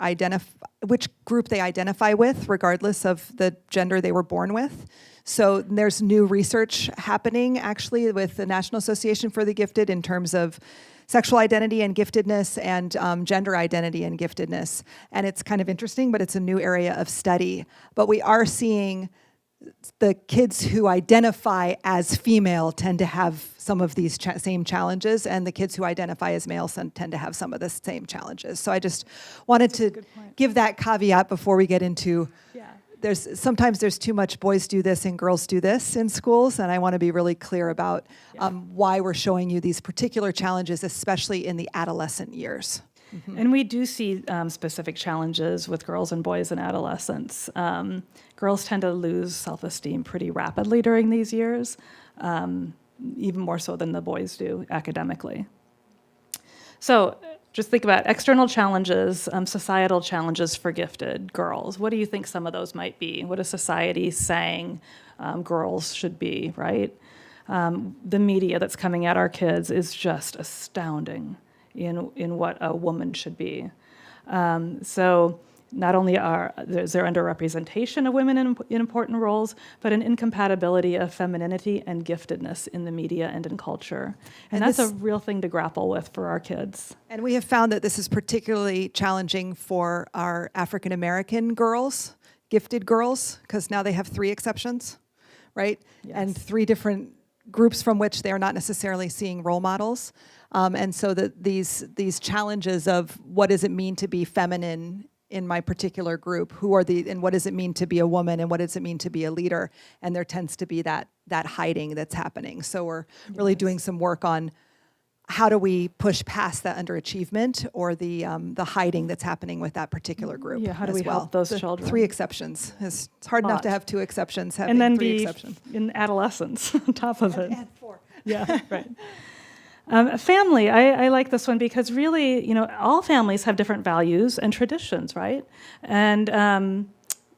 which group they identify with, regardless of the gender they were born with. So there's new research happening, actually, with the National Association for the Gifted in terms of sexual identity and giftedness and gender identity and giftedness. And it's kind of interesting, but it's a new area of study. But we are seeing the kids who identify as female tend to have some of these same challenges, and the kids who identify as male tend to have some of the same challenges. So I just wanted to give that caveat before we get into sometimes there's too much boys do this and girls do this in schools, and I want to be really clear about why we're showing you these particular challenges, especially in the adolescent years. Mm-hmm.
And we do see specific challenges with girls and boys in adolescence. Girls tend to lose self-esteem pretty rapidly during these years, even more so than the boys do academically. So just think about external challenges, societal challenges for gifted girls. What do you think some of those might be? What is society saying girls should be, right? The media that's coming at our kids is just astounding in what a woman should be. So not only is there underrepresentation of women in important roles, but an incompatibility of femininity and giftedness in the media and in culture. And that's a real thing to grapple with for our kids.
And we have found that this is particularly challenging for our African American girls, gifted girls, because now they have 3 exceptions, right? Yes. And 3 different groups from which they are not necessarily seeing role models. And so that these challenges of what does it mean to be feminine in my particular group, and what does it mean to be a woman, and what does it mean to be a leader, and there tends to be that hiding that's happening. So we're really doing some work on how do we push past that underachievement or the hiding that's happening with that particular group.
Yeah, how do we help those children?
3 exceptions. It's hard enough to have 2 exceptions.
And then
3
be
exceptions.
In adolescence on top of it.
And 4.
Yeah, right. Family, I like this one because really, all families have different values and traditions, right? And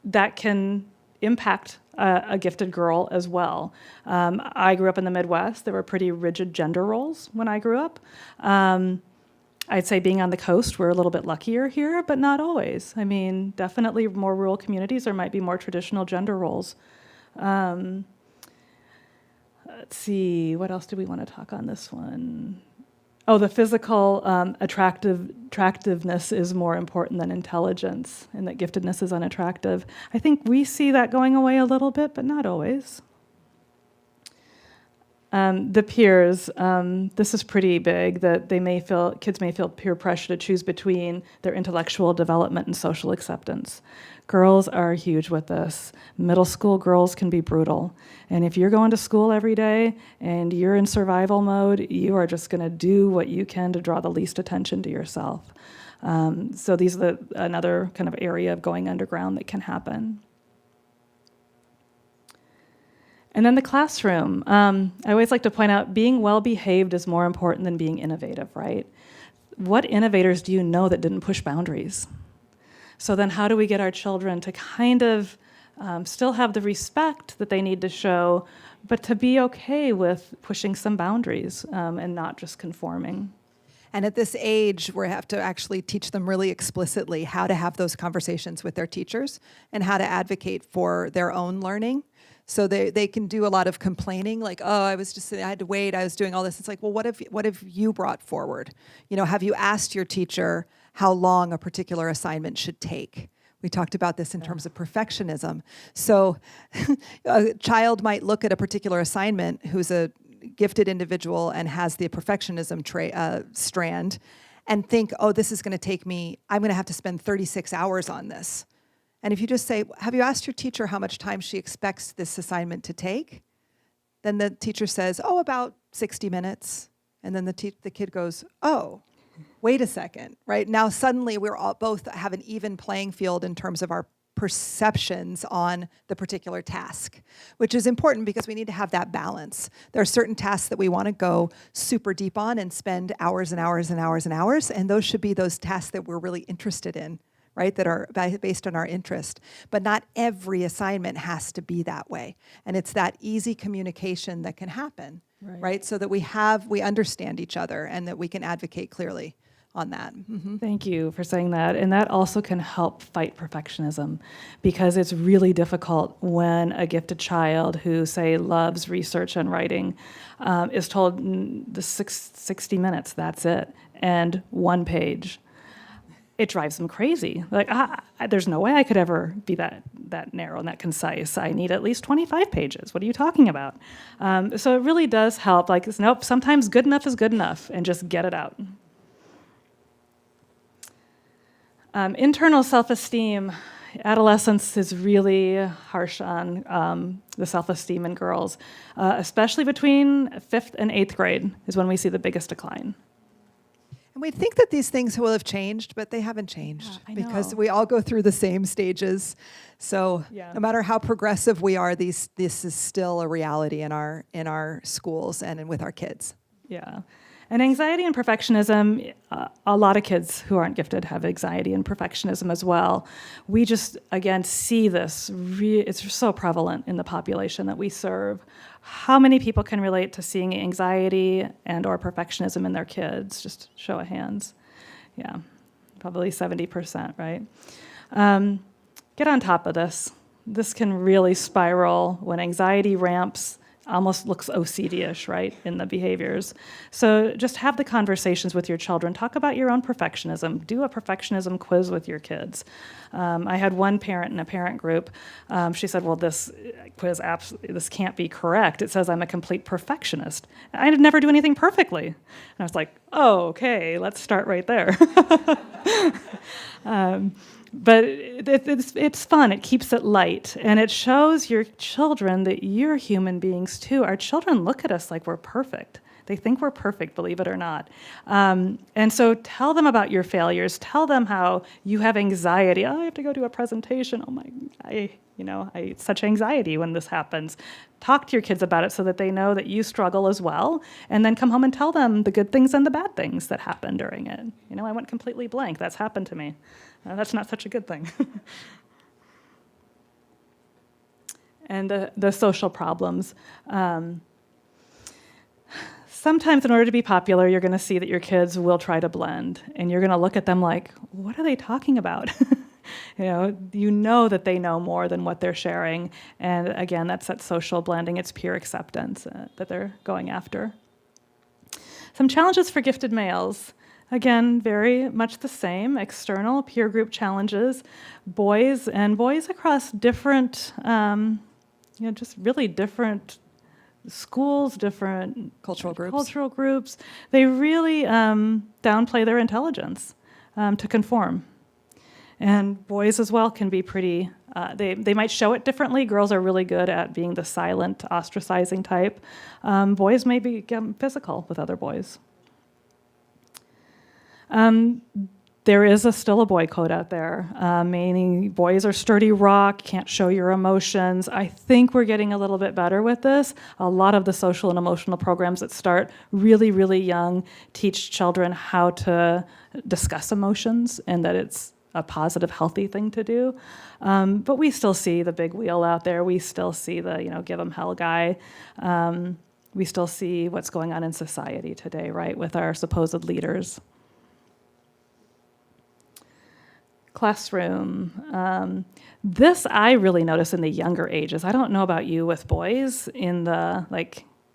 that can impact a gifted girl as well. I grew up in the Midwest. There were pretty rigid gender roles when I grew up. I'd say being on the coast, we're a little bit luckier here, but not always. I mean, definitely more rural communities, there might be more traditional gender roles. Let's see, what else do we want to talk on this one? Oh, the physical attractiveness is more important than intelligence, and that giftedness is unattractive. I think we see that going away a little bit, but not always. The peers, this is pretty big, that kids may feel peer pressure to choose between their intellectual development and social acceptance. Girls are huge with this. Middle school girls can be brutal. And if you're going to school every day and you're in survival mode, you are just going to do what you can to draw the least attention to yourself. So these are another kind of area of going underground that can happen. And then the classroom. I always like to point out being well-behaved is more important than being innovative, right? What innovators do you know that didn't push boundaries? So then how do we get our children to kind of still have the respect that they need to show, but to be okay with pushing some boundaries and not just conforming?
And at this age, we have to actually teach them really explicitly how to have those conversations with their teachers and how to advocate for their own learning. So they can do a lot of complaining, like, oh, I had to wait, I was doing all this. It's like, well, what have you brought forward? Have you asked your teacher how long a particular assignment should take? We talked about this in terms of perfectionism. So a child might look at a particular assignment who's a gifted individual and has the perfectionism strand and think, oh, this is going to take me, I'm going to have to spend 36 hours on this. And if you just say, have you asked your teacher how much time she expects this assignment to take? Then the teacher says, oh, about 60 minutes. And then the kid goes, oh, wait a second, right? Now suddenly we're all both have an even playing field in terms of our perceptions on the particular task, which is important because we need to have that balance. There are certain tasks that we want to go super deep on and spend hours and hours and hours and hours, and those should be those tasks that we're really interested in, right, that are based on our interest. But not every assignment has to be that way. And it's that easy communication that can happen, right? So that we understand each other and that we can advocate clearly on that. Mm-hmm.
Thank you for saying that. And that also can help fight perfectionism, because it's really difficult when a gifted child who, say, loves research and writing is told the 60 minutes, that's it, and 1 page. It drives them crazy. Like, there's no way I could ever be that narrow and that concise. I need at least 25 pages. What are you talking about? So it really does help. Like, nope, sometimes good enough is good enough, and just get it out. Internal self-esteem. Adolescence is really harsh on the self-esteem in girls, especially between 5th and 8th grade is when we see the biggest decline.
And we think that these things will have changed, but they haven't changed because we all go through the same stages. So no matter how progressive we are, this is still a reality in our schools and with our kids.
Yeah. And anxiety and perfectionism, a lot of kids who aren't gifted have anxiety and perfectionism as well. We just, again, see this. It's so prevalent in the population that we serve. How many people can relate to seeing anxiety and or perfectionism in their kids? Just show of hands. Yeah, probably 70%, right? Get on top of this. This can really spiral when anxiety ramps. Almost looks OCD-ish, right, in the behaviors. So just have the conversations with your children. Talk about your own perfectionism. Do a perfectionism quiz with your kids. I had one parent in a parent group. She said, well, this quiz, this can't be correct. It says I'm a complete perfectionist. I never do anything perfectly. And I was like, oh, okay, let's start right there. But it's fun. It keeps it light. And it shows your children that you're human beings too. Our children look at us like we're perfect. They think we're perfect, believe it or not. And so tell them about your failures. Tell them how you have anxiety. Oh, I have to go do a presentation. Oh my, I such anxiety when this happens. Talk to your kids about it so that they know that you struggle as well. And then come home and tell them the good things and the bad things that happen during it. I went completely blank. That's happened to me. That's not such a good thing. And the social problems. Sometimes in order to be popular, you're going to see that your kids will try to blend. And you're going to look at them like, what are they talking about? You know that they know more than what they're sharing. And again, that's that social blending. It's peer acceptance that they're going after. Some challenges for gifted males. Again, very much the same, external peer group challenges, boys across different, just really different schools, different
cultural
groups. They really downplay their intelligence to conform. And boys as well can be pretty, they might show it differently. Girls are really good at being the silent, ostracizing type. Boys may become physical with other boys. There is still a boy code out there, meaning boys are sturdy rock, can't show your emotions. I think we're getting a little bit better with this. A lot of the social and emotional programs that start really, really young teach children how to discuss emotions and that it's a positive, healthy thing to do. But we still see the big wheel out there. We still see the, give them hell guy. We still see what's going on in society today, right, with our supposed leaders. Classroom. This I really notice in the younger ages. I don't know about you with boys in the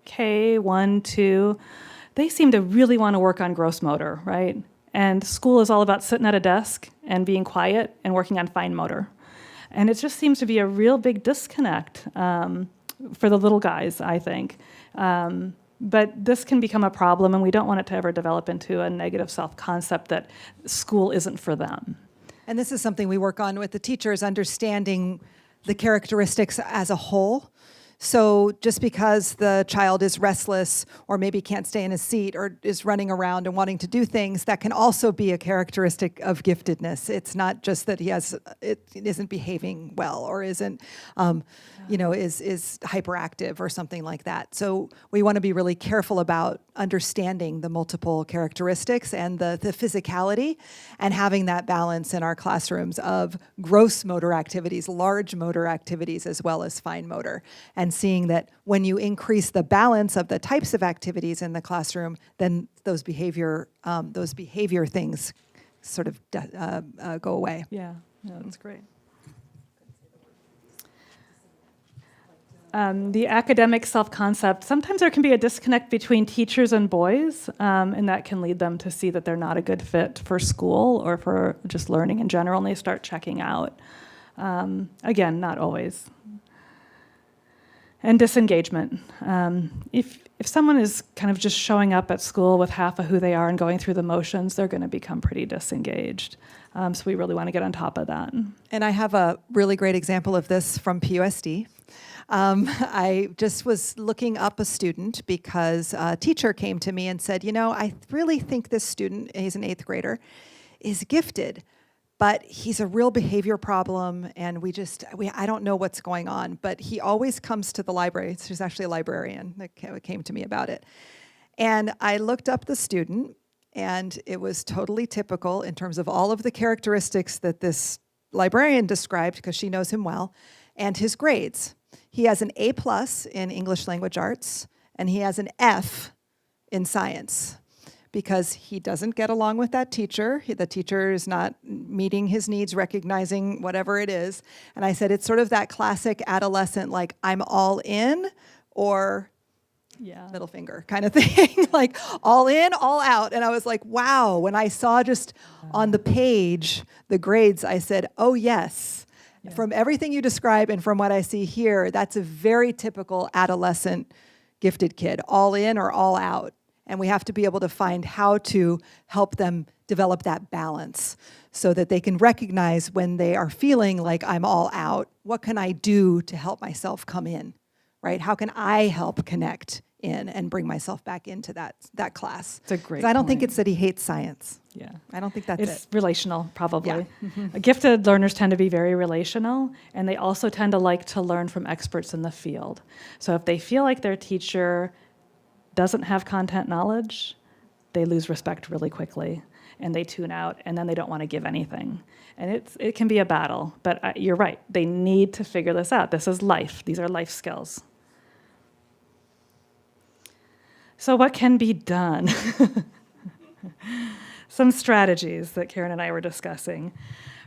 K1, 2. They seem to really want to work on gross motor, right? And school is all about sitting at a desk and being quiet and working on fine motor. And it just seems to be a real big disconnect for the little guys, I think. But this can become a problem, and we don't want it to ever develop into a negative self-concept that school isn't for them.
And this is something we work on with the teachers, understanding the characteristics as a whole. So just because the child is restless or maybe can't stay in his seat or is running around and wanting to do things, that can also be a characteristic of giftedness. It's not just that it isn't behaving well or isn't, is hyperactive or something like that. So we want to be really careful about understanding the multiple characteristics and the physicality, and having that balance in our classrooms of gross motor activities, large motor activities, as well as fine motor. And seeing that when you increase the balance of the types of activities in the classroom, then those behavior things sort of go away.
Yeah, that's great. The academic self-concept, sometimes there can be a disconnect between teachers and boys, and that can lead them to see that they're not a good fit for school or for just learning in general, and they start checking out. Again, not always. And disengagement. If someone is kind of just showing up at school with half of who they are and going through the motions, they're going to become pretty disengaged. So we really want to get on top of that.
And I have a really great example of this from PUSD. I just was looking up a student because a teacher came to me and said, I really think this student, he's an 8th grader, is gifted, but he's a real behavior problem, and I don't know what's going on, but he always comes to the library. She's actually a librarian that came to me about it. And I looked up the student, and it was totally typical in terms of all of the characteristics that this librarian described, because she knows him well, and his grades. He has an A+ in English Language Arts, and he has an F in science, because he doesn't get along with that teacher. The teacher is not meeting his needs, recognizing whatever it is. And I said, it's sort of that classic adolescent, like, I'm all in, or middle finger kind of thing, like all in, all out. And I was like, wow, when I saw just on the page the grades, I said, oh yes. From everything you describe and from what I see here, that's a very typical adolescent gifted kid, all in or all out. And we have to be able to find how to help them develop that balance so that they can recognize when they are feeling like I'm all out, what can I do to help myself come in, right? How can I help connect in and bring myself back into that class?
It's a great
I don't
point.
think it's that he hates science.
Yeah.
I don't think that's
it's relational, probably.
Yeah. Mm-hmm.
Gifted learners tend to be very relational, and they also tend to like to learn from experts in the field. So if they feel like their teacher doesn't have content knowledge, they lose respect really quickly, and they tune out, and then they don't want to give anything. And it can be a battle, but you're right. They need to figure this out. This is life. These are life skills. So what can be done? Some strategies that Karen and I were discussing.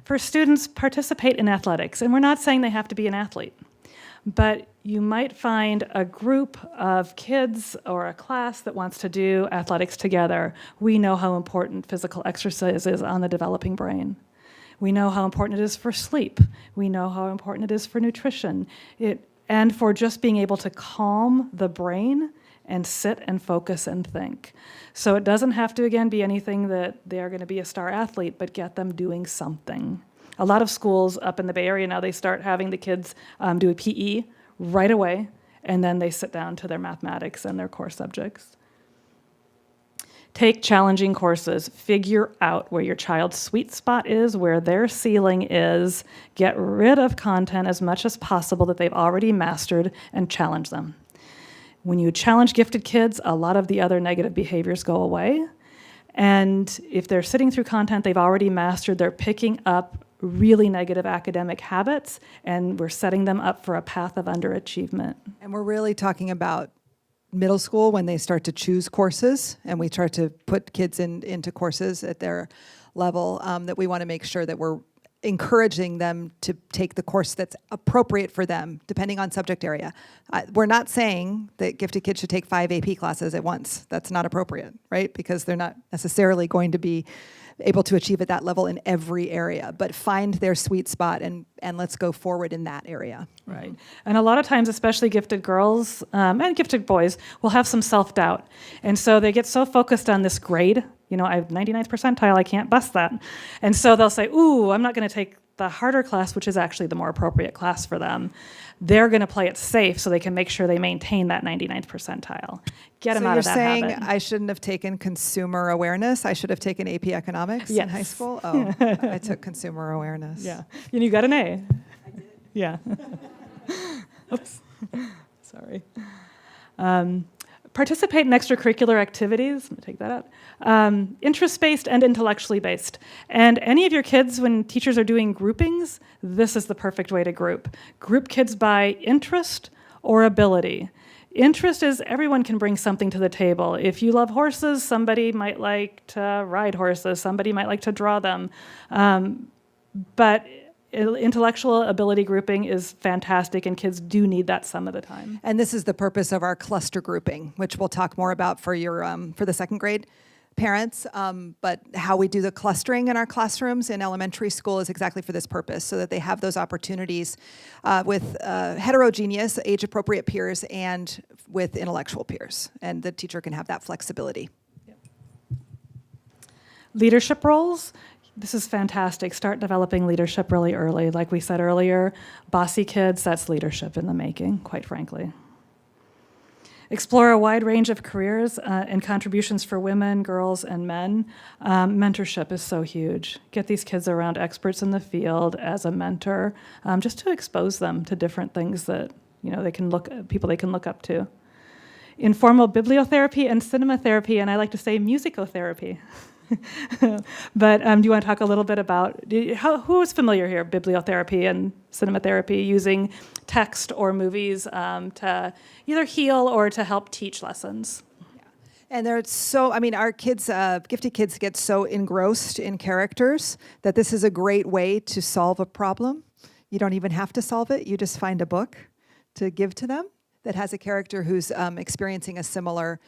For students, participate in athletics. And we're not saying they have to be an athlete, but you might find a group of kids or a class that wants to do athletics together. We know how important physical exercise is on the developing brain. We know how important it is for sleep. We know how important it is for nutrition. And for just being able to calm the brain and sit and focus and think. So it doesn't have to, again, be anything that they are going to be a star athlete, but get them doing something. A lot of schools up in the Bay Area now, they start having the kids do a PE right away, and then they sit down to their mathematics and their core subjects. Take challenging courses. Figure out where your child's sweet spot is, where their ceiling is. Get rid of content as much as possible that they've already mastered, and challenge them. When you challenge gifted kids, a lot of the other negative behaviors go away. And if they're sitting through content they've already mastered, they're picking up really negative academic habits, and we're setting them up for a path of underachievement.
And we're really talking about middle school when they start to choose courses, and we try to put kids into courses at their level, that we want to make sure that we're encouraging them to take the course that's appropriate for them, depending on subject area. We're not saying that gifted kids should take 5 AP classes at once. That's not appropriate, right? Because they're not necessarily going to be able to achieve at that level in every area, but find their sweet spot and let's go forward in that area.
Right. And a lot of times, especially gifted girls and gifted boys will have some self-doubt. And so they get so focused on this grade. I have 99th percentile, I can't bust that. And so they'll say, ooh, I'm not going to take the harder class, which is actually the more appropriate class for them, they're going to play it safe so they can make sure they maintain that 99th percentile. Get them out of that
So you're saying
habit.
I shouldn't have taken consumer awareness? I should have taken AP economics in high
Yes.
school? Oh, I took consumer awareness.
Yeah. And you got an A. I did. Yeah. Oops. Sorry. Participate in extracurricular activities. Let me take that out. Interest-based and intellectually based. And any of your kids, when teachers are doing groupings, this is the perfect way to group. Group kids by interest or ability. Interest is everyone can bring something to the table. If you love horses, somebody might like to ride horses. Somebody might like to draw them. But intellectual ability grouping is fantastic, and kids do need that some of the time.
And this is the purpose of our cluster grouping, which we'll talk more about for your for the second grade parents. But how we do the clustering in our classrooms in elementary school is exactly for this purpose, so that they have those opportunities with heterogeneous, age-appropriate peers and with intellectual peers, and the teacher can have that flexibility.
Yep. Leadership roles. This is fantastic. Start developing leadership really early. Like we said earlier, bossy kids, that's leadership in the making, quite frankly. Explore a wide range of careers and contributions for women, girls, and men. Mentorship is so huge. Get these kids around experts in the field as a mentor, just to expose them to different things that they can people they can look up to. Informal bibliotherapy and cinematherapy, and I like to say musicotherapy. But do you want to talk a little bit about, who is familiar here, bibliotherapy and cinematherapy, using text or movies to either heal or to help teach lessons?
And they're our kids, gifted kids get so engrossed in characters that this is a great way to solve a problem. You don't even have to solve it. You just find a book to give to them that has a character who's experiencing a similar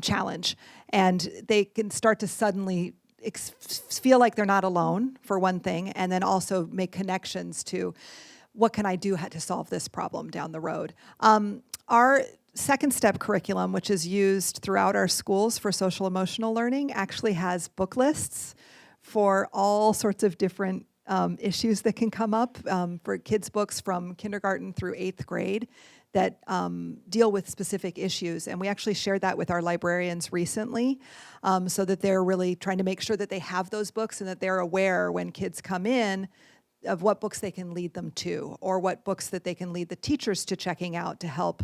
challenge. And they can start to suddenly feel like they're not alone, for one thing, and then also make connections to what can I do to solve this problem down the road. Our second step curriculum, which is used throughout our schools for social emotional learning, actually has book lists for all sorts of different issues that can come up for kids' books from kindergarten through 8th grade that deal with specific issues. And we actually shared that with our librarians recently, so that they're really trying to make sure that they have those books and that they're aware when kids come in of what books they can lead them to, or what books that they can lead the teachers to checking out to help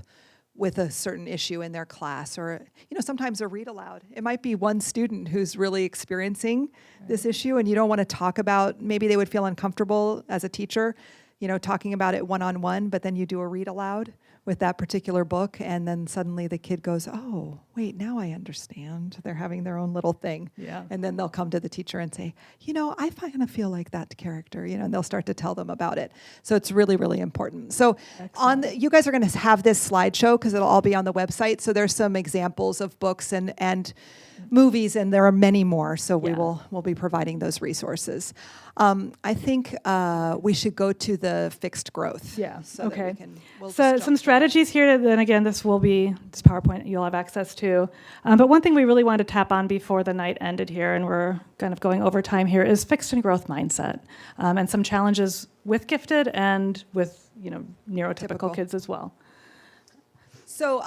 with a certain issue in their class. Or sometimes a read aloud. It might be one student who's really experiencing this issue, and you don't want to talk about, maybe they would feel uncomfortable as a teacher, talking about it one-on-one, but then you do a read aloud with that particular book, and then suddenly the kid goes, oh, wait, now I understand. They're having their own little thing.
Yeah.
And then they'll come to the teacher and say, I kind of feel like that character, and they'll start to tell them about it. So it's really, really important. So you guys are going to have this slideshow because it'll all be on the website. So there's some examples of books and movies, and there are many more. So we'll be providing those resources. I think we should go to the fixed growth.
Yeah.
So
okay.
We'll
So some strategies here. Then again, this PowerPoint you'll have access to. But one thing we really wanted to tap on before the night ended here, and we're kind of going over time here, is fixed and growth mindset, and some challenges with gifted and with neurotypical kids as well.
So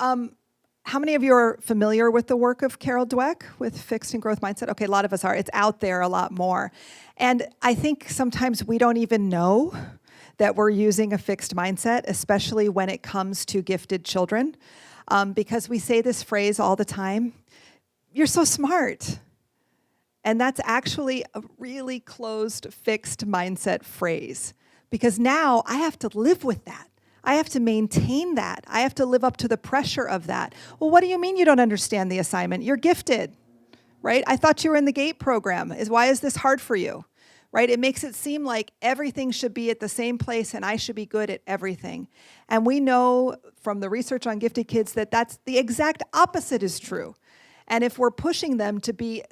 how many of you are familiar with the work of Carol Dweck with fixed and growth mindset? Okay, a lot of us are. It's out there a lot more. And I think sometimes we don't even know that we're using a fixed mindset, especially when it comes to gifted children, because we say this phrase all the time, you're so smart. And that's actually a really closed, fixed mindset phrase, because now I have to live with that. I have to maintain that. I have to live up to the pressure of that. Well, what do you mean you don't understand the assignment? You're gifted, right? I thought you were in the GATE program. Why is this hard for you, right? It makes it seem like everything should be at the same place and I should be good at everything. And we know from the research on gifted kids that that's the exact opposite is true. And if we're pushing them to be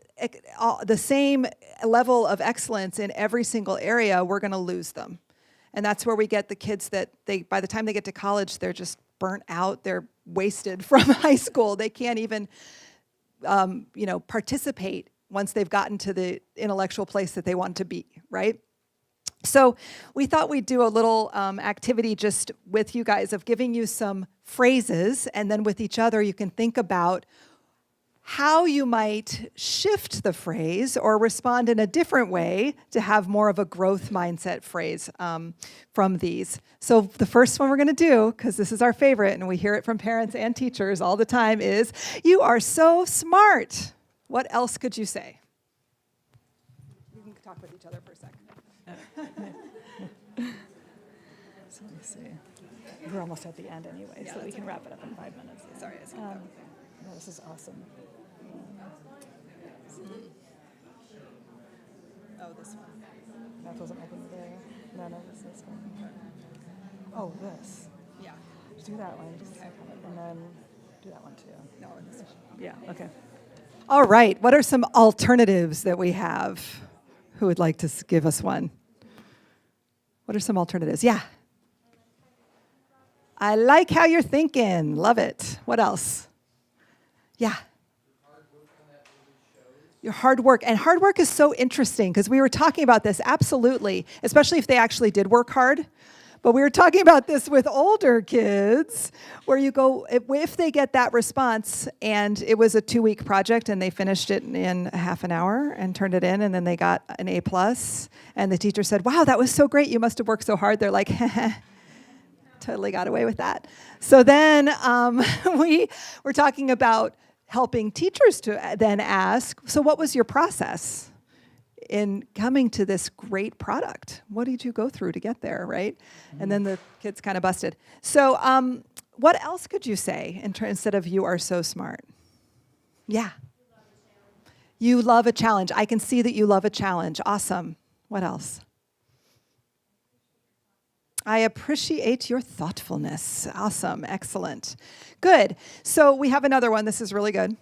the same level of excellence in every single area, we're going to lose them. And that's where we get the kids that by the time they get to college, they're just burnt out. They're wasted from high school. They can't even, participate once they've gotten to the intellectual place that they want to be, right? So we thought we'd do a little activity just with you guys of giving you some phrases, and then with each other you can think about how you might shift the phrase or respond in a different way to have more of a growth mindset phrase from these. So the first one we're going to do, because this is our favorite and we hear it from parents and teachers all the time, is, "You are so smart." What else could you say? You can talk with each other for a second.
So let me see. We're almost at the end anyway, so we can wrap it up in 5 minutes.
Sorry.
No, this is awesome.
Oh, this one.
That wasn't open there. No, this one. Oh, this.
Yeah.
Do that one. Just and then do that one too.
No, this one.
Yeah, okay.
All right. What are some alternatives that we have? Who would like to give us one? What are some alternatives? Yeah. I like how you're thinking. Love it. What else? Yeah. Your hard work. And hard work is so interesting because we were talking about this, absolutely, especially if they actually did work hard. But we were talking about this with older kids, where you go, if they get that response, and it was a 2-week project, and they finished it in half an hour and turned it in, and then they got an A+, and the teacher said, "Wow, that was so great, you must have worked so hard." They're like, totally got away with that. So then we were talking about helping teachers to then ask, so what was your process in coming to this great product? What did you go through to get there, right? And then the kids kind of busted. So what else could you say instead of "you are so smart"? Yeah. You love a challenge. I can see that you love a challenge. Awesome. What else? I appreciate your thoughtfulness. Awesome. Excellent. Good. So we have another one. This is really good.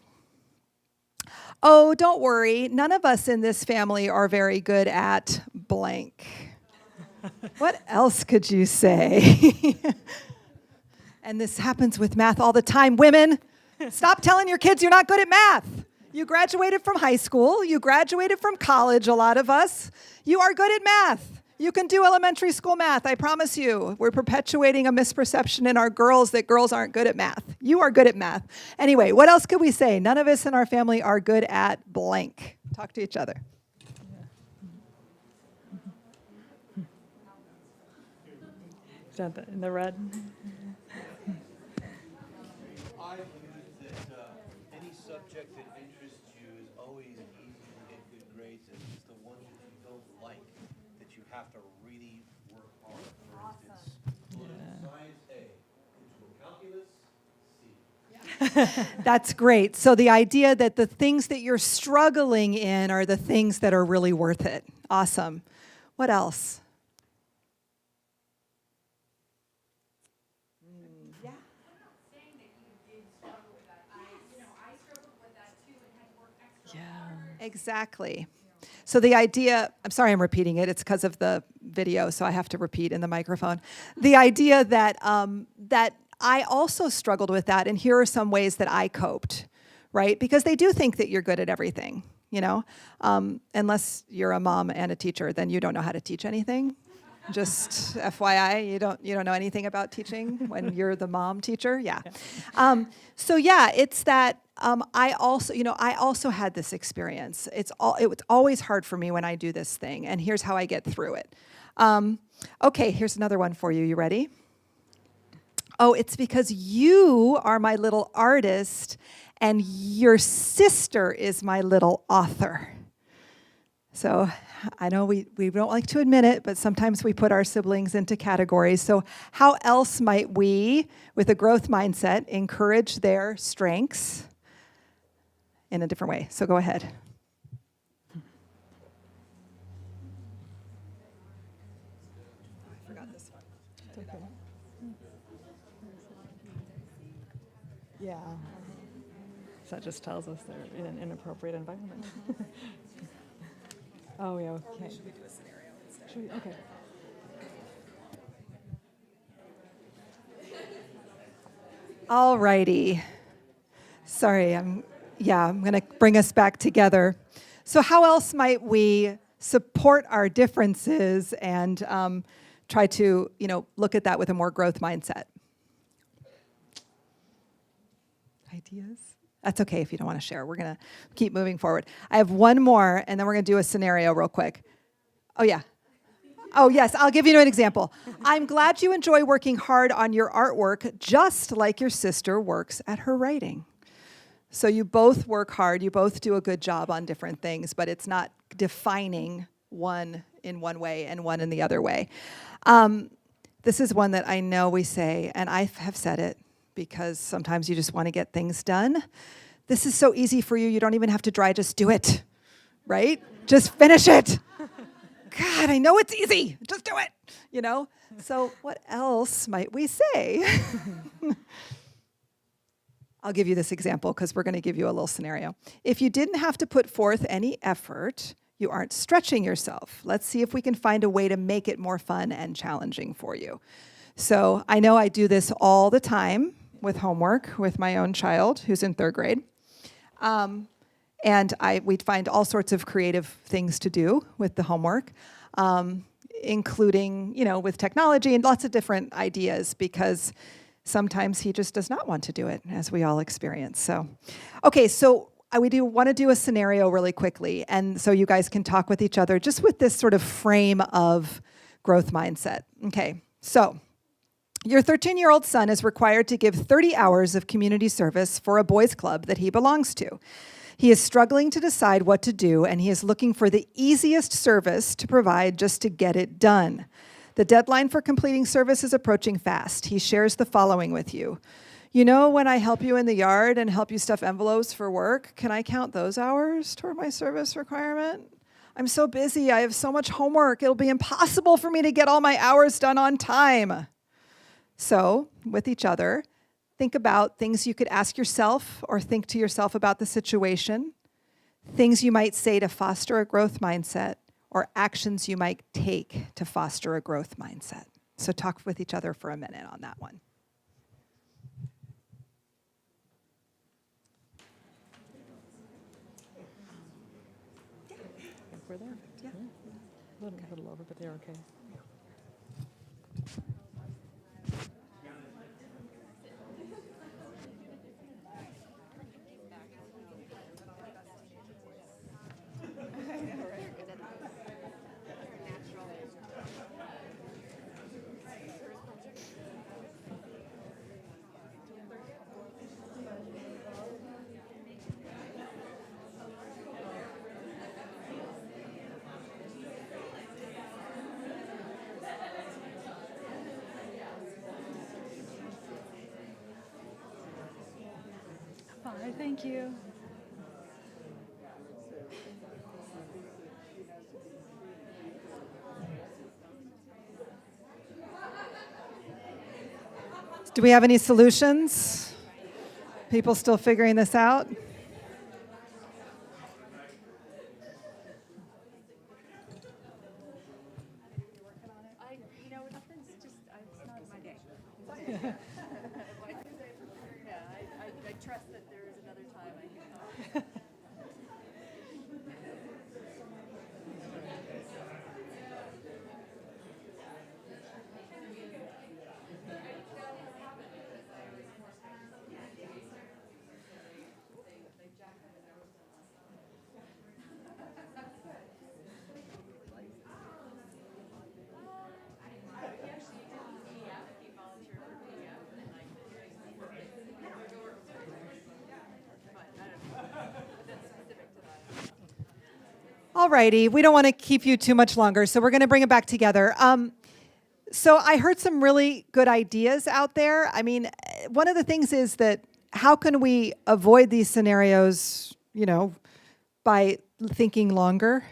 Oh, don't worry. None of us in this family are very good at blank. What else could you say? And this happens with math all the time. Women, stop telling your kids you're not good at math. You graduated from high school. You graduated from college, a lot of us. You are good at math. You can do elementary school math, I promise you. We're perpetuating a misperception in our girls that girls aren't good at math. You are good at math. Anyway, what else could we say? None of us in our family are good at blank. Talk to each other.
Is that in the red?
I believe that any subject that interests you is always easy to get good grades in. It's the ones that you don't like that you have to really work hard. For instance, science A, calculus C.
That's great. So the idea that the things that you're struggling in are the things that are really worth it. Awesome. What else? Exactly. So the idea, I'm sorry I'm repeating it, it's because of the video, so I have to repeat in the microphone. The idea that that I also struggled with that, and here are some ways that I coped, right? Because they do think that you're good at everything, you know? Unless you're a mom and a teacher, then you don't know how to teach anything. Just FYI, you don't know anything about teaching when you're the mom teacher. Yeah. So yeah, it's that I also had this experience. It was always hard for me when I do this thing, and here's how I get through it. Okay, here's another one for you. You ready? Oh, it's because you are my little artist, and your sister is my little author. So I know we don't like to admit it, but sometimes we put our siblings into categories. So how else might we, with a growth mindset, encourage their strengths in a different way? So go ahead. I forgot this one.
Okay. Yeah. So that just tells us they're in an inappropriate environment. Oh, yeah, okay.
Should we do a scenario instead?
Should we? Okay.
All righty. Sorry, I'm going to bring us back together. So how else might we support our differences and try to, look at that with a more growth mindset. Ideas? That's okay if you don't want to share. We're going to keep moving forward. I have one more, and then we're going to do a scenario real quick. Oh, yeah. Oh, yes, I'll give you an example. I'm glad you enjoy working hard on your artwork, just like your sister works at her writing. So you both work hard, you both do a good job on different things, but it's not defining one in one way and one in the other way. This is one that I know we say, and I have said it, because sometimes you just want to get things done. This is so easy for you, you don't even have to try, just do it, right? Just finish it. God, I know it's easy, just do it, So what else might we say? I'll give you this example because we're going to give you a little scenario. If you didn't have to put forth any effort, you aren't stretching yourself. Let's see if we can find a way to make it more fun and challenging for you. So I know I do this all the time with homework with my own child who's in 3rd grade. And we'd find all sorts of creative things to do with the homework, including, with technology and lots of different ideas, because sometimes he just does not want to do it, as we all experience. So, okay, so we do want to do a scenario really quickly, and so you guys can talk with each other just with this sort of frame of growth mindset. Okay, so your 13-year-old son is required to give 30 hours of community service for a boys' club that he belongs to. He is struggling to decide what to do, and he is looking for the easiest service to provide just to get it done. The deadline for completing service is approaching fast. He shares the following with you. When I help you in the yard and help you stuff envelopes for work, can I count those hours toward my service requirement? I'm so busy. I have so much homework. It'll be impossible for me to get all my hours done on time. So, with each other, think about things you could ask yourself or think to yourself about the situation, things you might say to foster a growth mindset, or actions you might take to foster a growth mindset. So talk with each other for a minute on that one.
We're there. Yeah. A little over, but they're okay. Bye, thank you.
Do we have any solutions? People still figuring this out?
I trust that there is another time I can come.
All righty, we don't want to keep you too much longer, so we're going to bring it back together. So I heard some really good ideas out there. I mean, one of the things is that how can we avoid these scenarios, by thinking longer,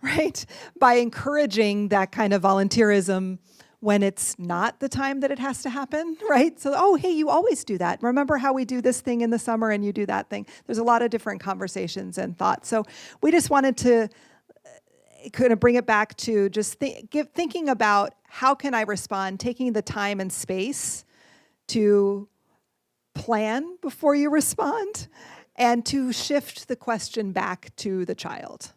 right? By encouraging that kind of volunteerism when it's not the time that it has to happen, right? So, oh, hey, you always do that. Remember how we do this thing in the summer and you do that thing? There's a lot of different conversations and thoughts. So we just wanted to kind of bring it back to just thinking about how can I respond, taking the time and space to plan before you respond and to shift the question back to the child.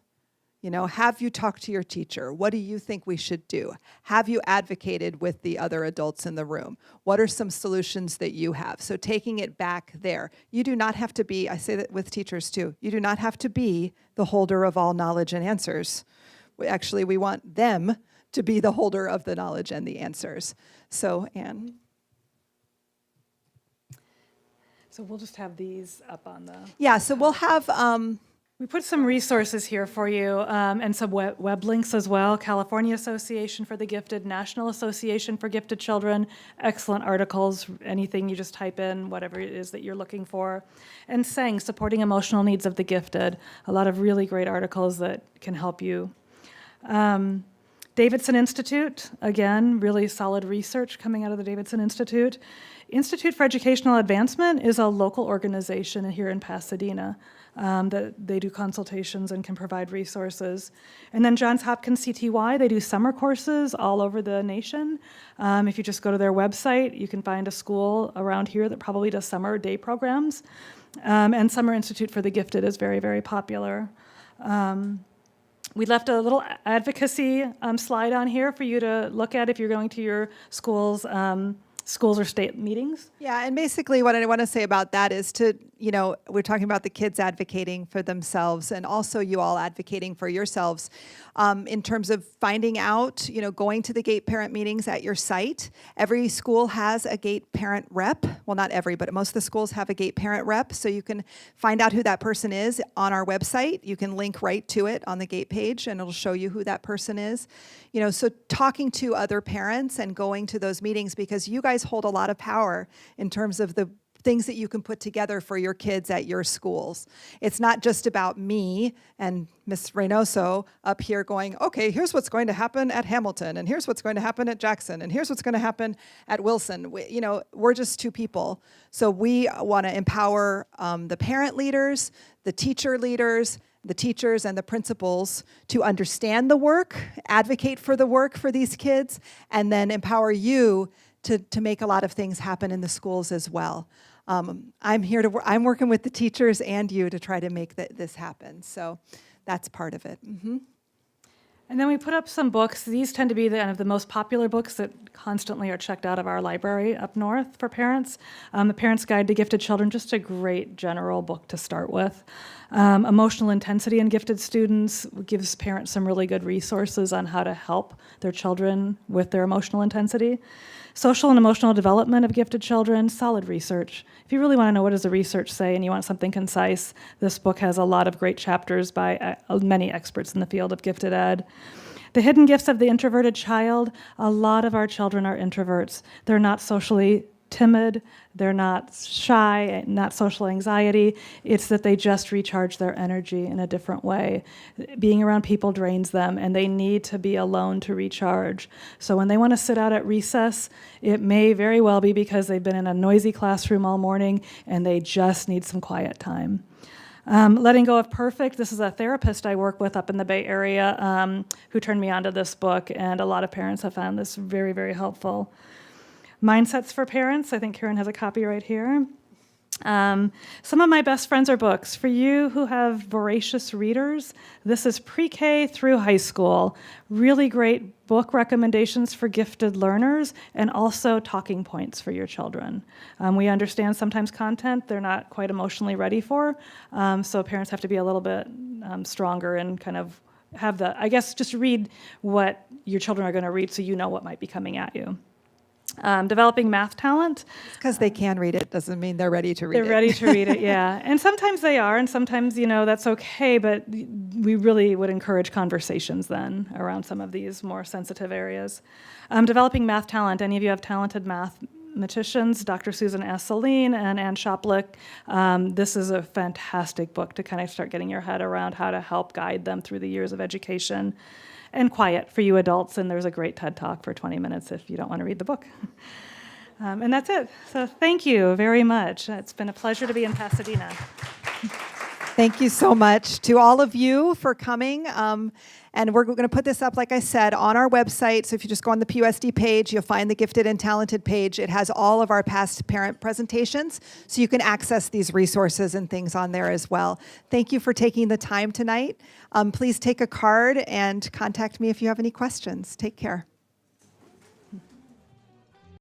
You know, have you talked to your teacher? What do you think we should do? Have you advocated with the other adults in the room? What are some solutions that you have? So taking it back there. You do not have to be, I say that with teachers too, you do not have to be the holder of all knowledge and answers. We want them to be the holder of the knowledge and the answers. So, Anne.
So we'll just have these up on the...
Yeah, so we'll have...
we put some resources here for you and some web links as well. California Association for the Gifted, National Association for Gifted Children, excellent articles, anything you just type in, whatever it is that you're looking for. And SENG, Supporting Emotional Needs of the Gifted, a lot of really great articles that can help you. Davidson Institute, again, really solid research coming out of the Davidson Institute. Institute for Educational Advancement is a local organization here in Pasadena that they do consultations and can provide resources. And then Johns Hopkins CTY, they do summer courses all over the nation. If you just go to their website, you can find a school around here that probably does summer day programs. And Summer Institute for the Gifted is very, very popular. We left a little advocacy slide on here for you to look at if you're going to your schools or state meetings.
Yeah, and basically what I want to say about that is to, you know, we're talking about the kids advocating for themselves and also you all advocating for yourselves in terms of finding out, you know, going to the GATE parent meetings at your site. Every school has a GATE parent rep. Well, not every, but most of the schools have a GATE parent rep, so you can find out who that person is on our website. You can link right to it on the GATE page and it'll show you who that person is. You know, so talking to other parents and going to those meetings because you guys hold a lot of power in terms of the things that you can put together for your kids at your schools. It's not just about me and Ms. Reynoso up here going, okay, here's what's going to happen at Hamilton, and here's what's going to happen at Jackson, and here's what's going to happen at Wilson. We're just two people. So we want to empower the parent leaders, the teacher leaders, the teachers and the principals to understand the work, advocate for the work for these kids, and then empower you to make a lot of things happen in the schools as well. I'm working with the teachers and you to try to make this happen. So that's part of it. Mm-hmm.
And then we put up some books. These tend to be the most popular books that constantly are checked out of our library up north for parents. The Parent's Guide to Gifted Children, just a great general book to start with. Emotional Intensity in Gifted Students gives parents some really good resources on how to help their children with their emotional intensity. Social and Emotional Development of Gifted Children, solid research. If you really want to know what does the research say and you want something concise, this book has a lot of great chapters by many experts in the field of gifted ed. The Hidden Gifts of the Introverted Child, a lot of our children are introverts. They're not socially timid, they're not shy, not social anxiety. It's that they just recharge their energy in a different way. Being around people drains them, and they need to be alone to recharge. So when they want to sit out at recess, it may very well be because they've been in a noisy classroom all morning, and they just need some quiet time. Letting Go of Perfect, this is a therapist I work with up in the Bay Area who turned me onto this book, and a lot of parents have found this very, very helpful. Mindsets for Parents, I think Karen has a copy right here. Some of my best friends are books. For you who have voracious readers, this is pre-K through high school. Really great book recommendations for gifted learners and also talking points for your children. We understand sometimes content they're not quite emotionally ready for, so parents have to be a little bit stronger and kind of have just read what your children are going to read so you know what might be coming at you. Developing Math Talent.
Because they can read it doesn't mean they're ready to read it.
They're ready to read it, yeah. And sometimes they are, and sometimes, that's okay, but we really would encourage conversations then around some of these more sensitive areas. Developing Math Talent. Any of you have talented mathematicians, Dr. Susan Asseline and Ann Shoplick. This is a fantastic book to kind of start getting your head around how to help guide them through the years of education. And Quiet for you adults, and there's a great TED Talk for 20 minutes if you don't want to read the book. And that's it. So thank you very much. It's been a pleasure to be in Pasadena.
Thank you so much to all of you for coming. And we're going to put this up, like I said, on our website. So if you just go on the PUSD page, you'll find the Gifted and Talented page. It has all of our past parent presentations, so you can access these resources and things on there as well. Thank you for taking the time tonight. Please take a card and contact me if you have any questions. Take care.